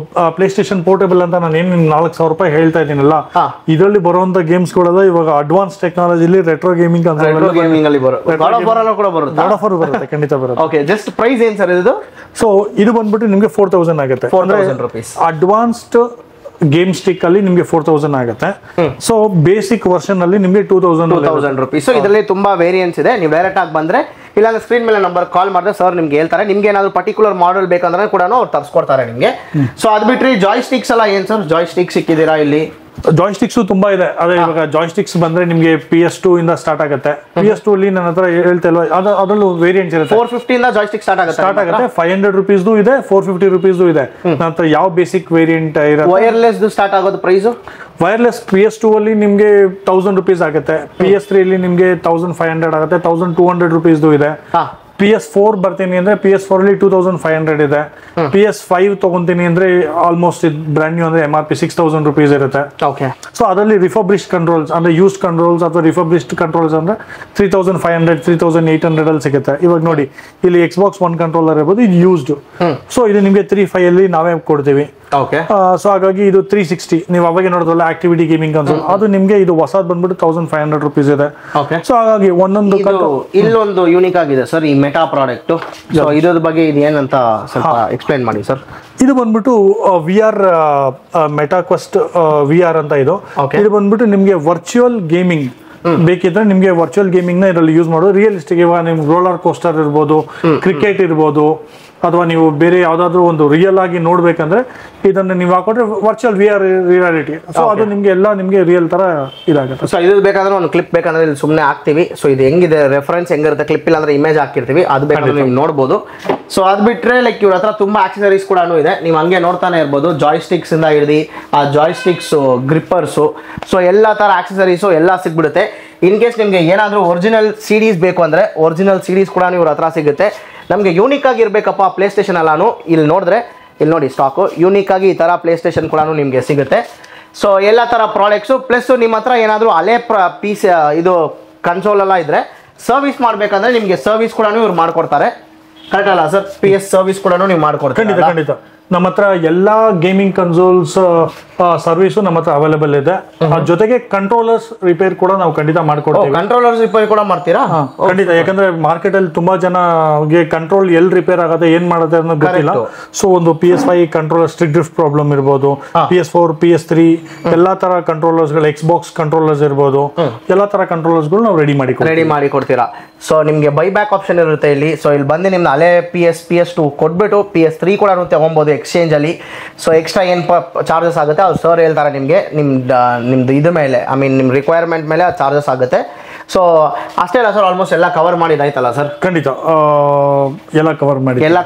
ಪ್ಲೇ ಸ್ಟೇಷನ್ ಪೋರ್ಟೇಬಲ್ ಅಂತ ನಾನು ಏನು 4,000 ರೂಪಾಯಿ ಹೇಳ್ತಾ ಇದ್ದೀನಲ್ಲ, ಇದರಲ್ಲಿ ಬರುವಂತ ಗೇಮ್ಸ್ ಗಳೆಲ್ಲ ಇವಾಗ ಅಡ್ವಾನ್ಸ್ ಟೆಕ್ನಾಲಜಿಲಿ ರೆಟ್ರೋ ಗೇಮಿಂಗ್ ಅಂತ ಬರುತ್ತೆ. ಖಂಡಿತ ಬರುತ್ತೆ. ಓಕೆ, ಜಸ್ಟ್ ಪ್ರೈಸ್ ಏನ್ ಸರ್ ಇದು? ಸೊ ಇದು ಬಂದ್ಬಿಟ್ಟು ನಿಮ್ಗೆ 4,000 ಆಗುತ್ತೆ. 4,000 rupees ಅಡ್ವಾನ್ಸ್ಡ್ ಗೇಮ್ ಸ್ಟಿಕ್ ಅಲ್ಲಿ ನಿಮ್ಗೆ 4,000 ಆಗುತ್ತೆ. ಸೊ ಬೇಸಿಕ್ ವರ್ಷನ್ ಅಲ್ಲಿ ನಿಮ್ಗೆ 2,000 rupees. ಸೊ ಇದರಲ್ಲಿ ತುಂಬಾ ವೇರಿಯನ್ಸ್ ಇದೆ. ನೀವು ಡೈರೆಕ್ಟ್ ಆಗಿ ಬಂದ್ರೆ ಇಲ್ಲ ಸ್ಕ್ರೀನ್ ಮೇಲೆ ನಂಬರ್ ಕಾಲ್ ಮಾಡಿದ್ರೆ ಸರ್ ನಿಮ್ಗೆ ಹೇಳ್ತಾರೆ. ನಿಮ್ಗೆ ಏನಾದ್ರು ಪರ್ಟಿಕ್ಯುಲರ್ ಮಾಡೆಲ್ ಬೇಕಂದ್ರೆ ಕೂಡ ಅವ್ರು ತರಿಸ್ಕೊಡ್ತಾರೆ ನಿಮ್ಗೆ. ಸೊ ಅದು ಬಿಟ್ರೆ ಜಾಯ್ ಸ್ಟಿಕ್ಸ್ ಎಲ್ಲ ಏನ್ ಸರ್? ಜಾಯ್ ಸ್ಟಿಕ್ ಸಿಕ್ಕಿದ್ದೀರಾ ಇಲ್ಲಿ? ಜಾಯ್ಸ್ಟಿಕ್ಸ್ ತುಂಬಾ ಇದೆ. ಅದೇ ಇವಾಗ ಜಾಯ್ಸ್ಟಿಕ್ಸ್ ಬಂದ್ರೆ ನಿಮ್ಗೆ PS2 ಇಂದ ಸ್ಟಾರ್ಟ್ ಆಗುತ್ತೆ. PS2 ಅಲ್ಲಿ ನನ್ನ ಹತ್ರ ಹೇಳ್ತಾ ಇಲ್ವಾ, ಅದರಲ್ಲೂ ವೇರಿಯಂಟ್ಸ್ ಇರುತ್ತೆ. 450 ಇಂದ ಜಾಯ್ಸ್ಟಿಕ್ ಸ್ಟಾರ್ಟ್ ಆಗುತ್ತೆ. 500 rupees ಇದೆ, 450 rupees ಇದೆ. ನನ್ನ ಹತ್ರ ಯಾವ ಬೇಸಿಕ್ ವೇರಿಯಂಟ್ ಇರುತ್ತೆ. ವೈರ್ಲೆಸ್ ಸ್ಟಾರ್ಟ್ ಆಗೋದು ಪ್ರೈಸ್? ವೈರ್ಲೆಸ್ PS2 ಅಲ್ಲಿ ನಿಮ್ಗೆ 1,000 rupees ಆಗುತ್ತೆ. PS3 ಅಲ್ಲಿ ನಿಮ್ಗೆ 1,500 ಆಗುತ್ತೆ. 1,200 rupees ಇದೆ. PS4 ಬರ್ತೀನಿ ಅಂದ್ರೆ PS4 ಅಲ್ಲಿ 2,500 ಇದೆ. PS5 ತಗೊಂತೀನಿ ಅಂದ್ರೆ ಆಲ್ಮೋಸ್ಟ್ ಬ್ರ್ಯಾಂಡ್ ನ್ಯೂ ಅಂದ್ರೆ MRP 6,000 rupees ಇರುತ್ತೆ. ಸೊ ಅದರಲ್ಲಿ ರಿಫರ್ಬಿಶ್ಡ್ ಕಂಟ್ರೋಲ್ಸ್ ಅಂದ್ರೆ ಯೂಸ್ಡ್ ಕಂಟ್ರೋಲ್ಸ್ ಅಥವಾ ರಿಫರ್ಬಿಶ್ಡ್ ಕಂಟ್ರೋಲ್ಸ್ ಅಂದ್ರೆ 3,500 3,800 ಅಲ್ಲಿ ಸಿಗುತ್ತೆ. ಇವಾಗ ನೋಡಿ ಇಲ್ಲಿ Xbox One ಕಂಟ್ರೋಲರ್ ಇರ್ಬೋದು, ಇದು ಯೂಸ್ಡ್. ಸೊ ಇದು ನಿಮ್ಗೆ 3,500 ಅಲ್ಲಿ ನಾವೇ ಕೊಡ್ತೀವಿ. ಓಕೆ. ಸೊ ಹಾಗಾಗಿ ಇದು 360 ನೀವು ಅವಾಗ ನೋಡಿದ್ರಲ್ಲ ಆಕ್ಟಿವಿಟಿ ಗೇಮಿಂಗ್ ಕನ್ಸೋಲ್, ಅದು ನಿಮಗೆ ಇದು ಹೊಸದು ಬಂದ್ಬಿಟ್ಟು 1500 rupees ಇದೆ. ಓಕೆ. ಸೊ ಹಾಗಾಗಿ ಒಂದೊಂದು ಇಲ್ಲೊಂದು ಯೂನಿಕ್ ಆಗಿದೆ ಸರ್ ಈ ಮೆಟಾ ಪ್ರಾಡಕ್ಟ್. ಸೊ ಇದ್ರ ಬಗ್ಗೆ ಇದು ಏನಂತ ಸ್ವಲ್ಪ ಎಕ್ಸ್ಪ್ಲೈನ್ ಮಾಡಿ ಸರ್. ಇದು ಬಂದ್ಬಿಟ್ಟು VR ಮೆಟಾ ಕ್ವೆಸ್ಟ್ VR ಅಂತ ಇದು. ಇದು ಬಂದ್ಬಿಟ್ಟು ನಿಮಗೆ ವರ್ಚುವಲ್ ಗೇಮಿಂಗ್ ಬೇಕಿದ್ರೆ ನಿಮಗೆ ವರ್ಚುವಲ್ ಗೇಮಿಂಗ್ ನ ಇದರಲ್ಲಿ ಯೂಸ್ ಮಾಡೋದು. ರಿಯಲಿಸ್ಟಿಕ್ ಇವಾಗ ನಿಮ್ಗೆ ರೋಲರ್ ಕೋಸ್ಟರ್ ಇರ್ಬೋದು, ಕ್ರಿಕೆಟ್ ಇರ್ಬೋದು, ಅಥವಾ ನೀವು ಬೇರೆ ಯಾವ್ದಾದ್ರು ಒಂದು ರಿಯಲ್ ಆಗಿ ನೋಡ್ಬೇಕಂದ್ರೆ ಇದನ್ನ ನೀವು ಹಾಕೊಂಡ್ರೆ ವರ್ಚುವಲ್ ರಿಯಾಲಿಟಿ. ಸೊ ಅದು ನಿಮ್ಗೆ ಎಲ್ಲ ನಿಮ್ಗೆ ರಿಯಲ್ ತರ ಇದಾಗುತ್ತೆ. ಸೊ ಇದು ಬೇಕಾದ್ರೆ ಒಂದು ಕ್ಲಿಪ್ ಬೇಕಂದ್ರೆ ಇಲ್ಲಿ ಸುಮ್ಮನೆ ಹಾಕ್ತಿವಿ. ಸೊ ಇದು ಹೆಂಗಿದೆ ರೆಫರೆನ್ಸ್ ಹೆಂಗಿರುತ್ತೆ, ಕ್ಲಿಪ್ ಇಲ್ಲ ಅಂದ್ರೆ ಇಮೇಜ್ ಹಾಕಿರ್ತೀವಿ, ಅದು ಬೇಕಾದ್ರೆ ನೀವು ನೋಡ್ಬೋದು. ಸೊ ಅದು ಬಿಟ್ರೆ ಲೈಕ್ ಇವ್ರ ಹತ್ರ ತುಂಬಾ ಆಕ್ಸೆಸರೀಸ್ ಕೂಡ ಇದೆ, ನೀವು ಹಂಗೆ ನೋಡ್ತಾನೆ ಇರ್ಬೋದು. ಜಾಯ್ಸ್ಟಿಕ್ಸ್ ಇಂದ ಹಿಡಿದು ಆ ಜಾಯ್ಸ್ಟಿಕ್ಸ್, ಗ್ರಿಪ್ಪರ್ಸು, ಸೊ ಎಲ್ಲ ತರ ಆಕ್ಸೆಸರೀಸು ಎಲ್ಲ ಸಿಗ್ಬಿಡುತ್ತೆ. ಇನ್ ಕೇಸ್ ನಿಮಗೆ ಏನಾದರೂ ಒರಿಜಿನಲ್ ಸಿಡೀಸ್ ಬೇಕು ಅಂದರೆ ಒರಿಜಿನಲ್ ಸಿಡೀಸ್ ಕೂಡ ಇವ್ರ ಹತ್ರ ಸಿಗುತ್ತೆ. ನಮಗೆ ಯೂನಿಕ್ ಆಗಿ ಇರಬೇಕಪ್ಪ ಪ್ಲೇ ಸ್ಟೇಷನ್ ಎಲ್ಲಾನು, ಇಲ್ಲಿ ನೋಡಿದ್ರೆ ಇಲ್ಲಿ ನೋಡಿ ಸ್ಟಾಕು ಯೂನಿಕ್ ಆಗಿ ಈ ಥರ ಪ್ಲೇ ಸ್ಟೇಷನ್ ಕೂಡ ನಿಮಗೆ ಸಿಗುತ್ತೆ. ಸೊ ಎಲ್ಲ ಥರ ಪ್ರಾಡಕ್ಟ್ಸು ಪ್ಲಸ್ ನಿಮ್ಮ ಹತ್ರ ಏನಾದರೂ ಹಳೆ ಪೀಸ್ ಇದು ಕನ್ಸೋಲ್ ಎಲ್ಲ ಇದ್ದರೆ ಸರ್ವಿಸ್ ಮಾಡಬೇಕಂದ್ರೆ ನಿಮಗೆ ಸರ್ವಿಸ್ ಕೂಡ ಇವ್ರು ಮಾಡಿಕೊಡ್ತಾರೆ. ಕರೆಕ್ಟ್ ಅಲ್ಲ ಸರ್? PS ಸರ್ವಿಸ್ ಕೂಡ ನೀವು ಮಾಡಿಕೊಡ್ತೀವಿ. ಖಂಡಿತ ನಮ್ಮ ಹತ್ರ ಎಲ್ಲಾ ಗೇಮಿಂಗ್ ಕನ್ಸೋಲ್ಸ್ ಸರ್ವಿಸು ನಮ್ಮ ಹತ್ರ ಅವೈಲೇಬಲ್ ಇದೆ. ಅದ್ರ ಜೊತೆಗೆ ಕಂಟ್ರೋಲರ್ಸ್ ರಿಪೇರ್ ಕೂಡ ನಾವು ಖಂಡಿತ ಮಾಡ್ಕೊಡ್ತೀವಿ. ಕಂಟ್ರೋಲರ್ಸ್ ರಿಪೇರ್ ಕೂಡ ಮಾಡ್ತೀರಾ? ಖಂಡಿತ. ಯಾಕಂದ್ರೆ ಮಾರ್ಕೆಟ್ ಅಲ್ಲಿ ತುಂಬಾ ಜನಗೆ ಕಂಟ್ರೋಲ್ ಎಲ್ಲಿ ರಿಪೇರ್ ಆಗುತ್ತೆ ಏನ್ ಮಾಡುತ್ತೆ ಅನ್ನೋದು ಗೊತ್ತಿಲ್ಲ. ಸೊ ಒಂದು PS5 controller stick drift problem ಇರ್ಬೋದು, PS4 PS3 ಎಲ್ಲಾ ತರ ಕಂಟ್ರೋಲರ್ಸ್ ಗಳು, Xbox ಕಂಟ್ರೋಲರ್ಸ್ ಇರ್ಬೋದು, ಎಲ್ಲಾ ತರ ಕಂಟ್ರೋಲರ್ಸ್ ಗಳು ನಾವು ರೆಡಿ ಮಾಡಿ ಕೊಡ್ತೀರಾ. ಸೊ ನಿಮ್ಗೆ ಬೈ ಬ್ಯಾಕ್ ಆಪ್ಷನ್ ಇರುತ್ತೆ ಇಲ್ಲಿ. ಸೊ ಇಲ್ಲಿ ಬಂದು ನಿಮ್ನ ಹಳೆ PS2 ಕೊಟ್ಬಿಟ್ಟು PS3 ಕೂಡ ತಗೊಬೋದು ಎಕ್ಸ್ಚೇಂಜ್ ಅಲ್ಲಿ. ಸೊ ಎಕ್ಸ್ಟ್ರಾ ಏನು ಚಾರ್ಜಸ್ ಆಗುತ್ತೆ ಅದು ಸರ್ ಹೇಳ್ತಾರೆ ನಿಮಗೆ, ನಿಮ್ದು ಇದ್ರ ಮೇಲೆ ಐ ಮೀನ್ ನಿಮ್ಮ ರಿಕ್ವೈರ್ಮೆಂಟ್ ಮೇಲೆ ಚಾರ್ಜಸ್ ಆಗುತ್ತೆ. ಸೊ ಅಷ್ಟೇ ಅಲ್ಲ ಸರ್, ಆಲ್ಮೋಸ್ಟ್ ಎಲ್ಲ ಕವರ್ ಮಾಡಿದಾಯ್ತಲ್ಲ ಸರ್? ಖಂಡಿತ ಎಲ್ಲ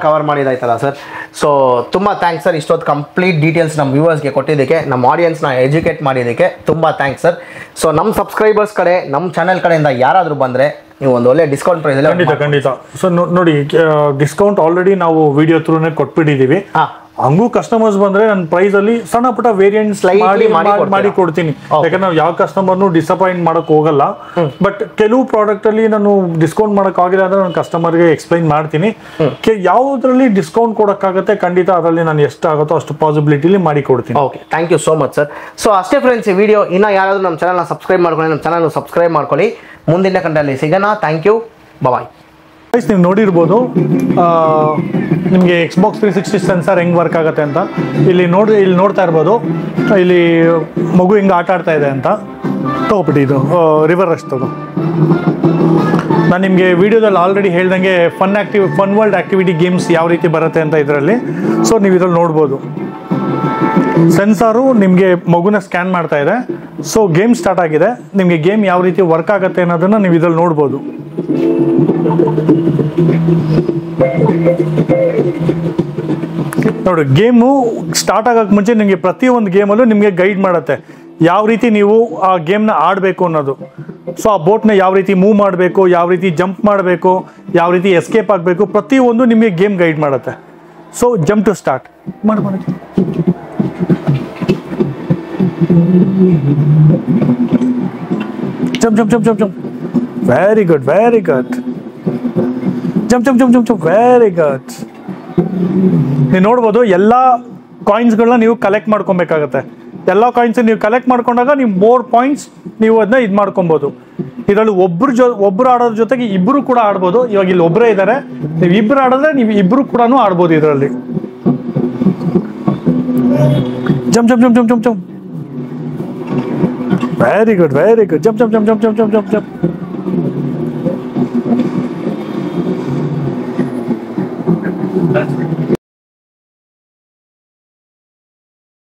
ಕವರ್ ಮಾಡಿದಾಯ್ತಲ್ಲ ಸರ್? ಸೊ ತುಂಬ ಥ್ಯಾಂಕ್ಸ್ ಸರ್, ಇಷ್ಟೊತ್ತು ಕಂಪ್ಲೀಟ್ ಡೀಟೇಲ್ಸ್ ನಮ್ಮ ವ್ಯೂವರ್ಸ್ಗೆ ಕೊಟ್ಟಿದ್ದಕ್ಕೆ, ನಮ್ಮ ಆಡಿಯನ್ಸ್ನ ಎಜುಕೇಟ್ ಮಾಡಿದ್ದಕ್ಕೆ ತುಂಬ ಥ್ಯಾಂಕ್ಸ್ ಸರ್. ಸೊ ನಮ್ಮ ಸಬ್ಸ್ಕ್ರೈಬರ್ಸ್ ಕಡೆ, ನಮ್ಮ ಚಾನೆಲ್ ಕಡೆಯಿಂದ ಯಾರಾದರೂ ಬಂದರೆ ನೀವು ಒಂದು ಒಳ್ಳೆ ಡಿಸ್ಕೌಂಟ್ ಪ್ರೈಸ್ ಖಂಡಿತ. ಸೊ ನೋಡಿ, ಡಿಸ್ಕೌಂಟ್ ಆಲ್ರೆಡಿ ನಾವು ವಿಡಿಯೋ ಥ್ರೂನೇ ಕೊಟ್ಬಿಟ್ಟಿದ್ದೀವಿ. ಹಂಗೂ ಕಸ್ಟಮರ್ಸ್ ಬಂದ್ರೆ ನನ್ನ ಪ್ರೈಸ್ ಅಲ್ಲಿ ಸಣ್ಣ ಪುಟ್ಟ ವೇರಿಯಂಟ್ಸ್ ಮಾಡಿ ಕೊಡ್ತೀನಿ. ಯಾಕಂದ್ರೆ ನಾವು ಯಾವ ಕಸ್ಟಮರ್ನು ಡಿಸಪಾಯಿಂಟ್ ಮಾಡಕ್ ಹೋಗಲ್ಲ. ಬಟ್ ಕೆಲವು ಪ್ರಾಡಕ್ಟ್ ಅಲ್ಲಿ ನಾನು ಡಿಸ್ಕೌಂಟ್ ಮಾಡಕ್ ಆಗಿಲ್ಲ ಅಂದ್ರೆ ನಾನು ಕಸ್ಟಮರ್ಗೆ ಎಕ್ಸ್ಪ್ಲೈನ್ ಮಾಡ್ತೀನಿ. ಯಾವ್ದ್ರಲ್ಲಿ ಡಿಸ್ಕೌಂಟ್ ಕೊಡಕ್ಕಾಗತ್ತೆ ಖಂಡಿತ ಅದರಲ್ಲಿ ನಾನು ಎಷ್ಟಾಗುತ್ತೋ ಅಷ್ಟು ಪಾಸಿಬಿಲಿಟಿಲಿ ಮಾಡಿ ಕೊಡ್ತೀನಿ. Okay, thank you so much sir. So ಅಷ್ಟೇ ಫ್ರೆಂಡ್ಸ್, ಈ ವಿಡಿಯೋ ಇನ್ನ ಯಾರಾದ್ರೂ ನಮ್ಮ ಚಾನಲ್ನ ಸಬ್ಸ್ಕ್ರೈಬ್ ಮಾಡ್ಕೊಳ್ಳಿ, ನಮ್ಮ ಚಾನಲ್ ಸಬ್ಸ್ಕ್ರೈಬ್ ಮಾಡ್ಕೊಳ್ಳಿ. ಮುಂದಿನ ಕಂಡಲ್ಲಿ ಸಿಗೋಣ. ಥ್ಯಾಂಕ್ ಯು, ಬಾಯ್. ನೀವು ನೋಡಿರ್ಬೋದು ನಿಮಗೆ Xbox 360 ಸೆನ್ಸರ್ ಹೆಂಗ್ ವರ್ಕ್ ಆಗುತ್ತೆ ಅಂತ. ಇಲ್ಲಿ ನೋಡ್ತಾ ಇರ್ಬೋದು, ಇಲ್ಲಿ ಮಗು ಹೆಂಗೆ ಆಟ ಆಡ್ತಾ ಇದೆ ಅಂತ. ತಗೋಬಿಟ್ಟು ಇದು ರಿವರ್ ರಶ್ ತಗೋ. ನಾನು ನಿಮಗೆ ವಿಡಿಯೋದಲ್ಲಿ ಆಲ್ರೆಡಿ ಹೇಳ್ದಂಗೆ ಫನ್ ವರ್ಲ್ಡ್ ಆಕ್ಟಿವಿಟಿ ಗೇಮ್ಸ್ ಯಾವ ರೀತಿ ಬರುತ್ತೆ ಅಂತ ಇದರಲ್ಲಿ. ಸೊ ನೀವು ಇದ್ರಲ್ಲಿ ನೋಡ್ಬೋದು, ಸೆನ್ಸಾರು ನಿಮಗೆ ಮಗುನ ಸ್ಕ್ಯಾನ್ ಮಾಡ್ತಾ ಇದೆ. ಸೊ ಗೇಮ್ ಸ್ಟಾರ್ಟ್ ಆಗಿದೆ. ನಿಮಗೆ ಗೇಮ್ ಯಾವ ರೀತಿ ವರ್ಕ್ ಆಗುತ್ತೆ ಅನ್ನೋದನ್ನ ನೀವು ಇದ್ರಲ್ಲಿ ನೋಡ್ಬೋದು. ನೋಡಿ, ಗೇಮು ಸ್ಟಾರ್ಟ್ ಆಗಕ್ಕೆ ಮುಂಚೆ ನಿಮಗೆ ಪ್ರತಿಯೊಂದು ಗೇಮಲ್ಲೂ ನಿಮಗೆ ಗೈಡ್ ಮಾಡುತ್ತೆ ಯಾವ ರೀತಿ ನೀವು ಆ ಗೇಮ್ನ ಆಡಬೇಕು ಅನ್ನೋದು. ಸೊ ಆ ಬೋಟ್ನ ಯಾವ ರೀತಿ ಮೂವ್ ಮಾಡಬೇಕು, ಯಾವ ರೀತಿ ಜಂಪ್ ಮಾಡಬೇಕು, ಯಾವ ರೀತಿ ಎಸ್ಕೇಪ್ ಆಗಬೇಕು, ಪ್ರತಿಯೊಂದು ನಿಮಗೆ ಗೇಮ್ ಗೈಡ್ ಮಾಡುತ್ತೆ. ಸೊ ಜಂಪ್ ಟು ಸ್ಟಾರ್ಟ್ ಮಾಡಿ. Jump. Very good. Jump. Very good. ನೀವು ನೋಡ್ಬೋದು ಎಲ್ಲ ಕಾಯಿನ್ಸ್ಗಳನ್ನ ನೀವು ಕಲೆಕ್ಟ್ ಮಾಡ್ಕೊಬೇಕಾಗತ್ತೆ. ಎಲ್ಲ ಕಾಯಿನ್ಸ್ ನೀವು ಕಲೆಕ್ಟ್ ಮಾಡ್ಕೊಂಡಾಗ ನೀವು ಮೋರ್ ಪಾಯಿಂಟ್ಸ್ ನೀವು ಅದನ್ನ ಇದು ಮಾಡ್ಕೊಬೋದು. ಇದರಲ್ಲಿ ಒಬ್ರು ಆಡೋದ್ರ ಜೊತೆಗೆ ಇಬ್ರು ಕೂಡ ಆಡ್ಬೋದು. ಇವಾಗ ಇಲ್ಲಿ ಒಬ್ಬರೇ ಇದ್ದಾರೆ, ನೀವು ಇಬ್ರು ಆಡಿದ್ರೆ ನೀವು ಇಬ್ರು ಕೂಡ ಆಡ್ಬೋದು ಇದರಲ್ಲಿ. ಜಂಪ್. Very good. ಜಂಪ್.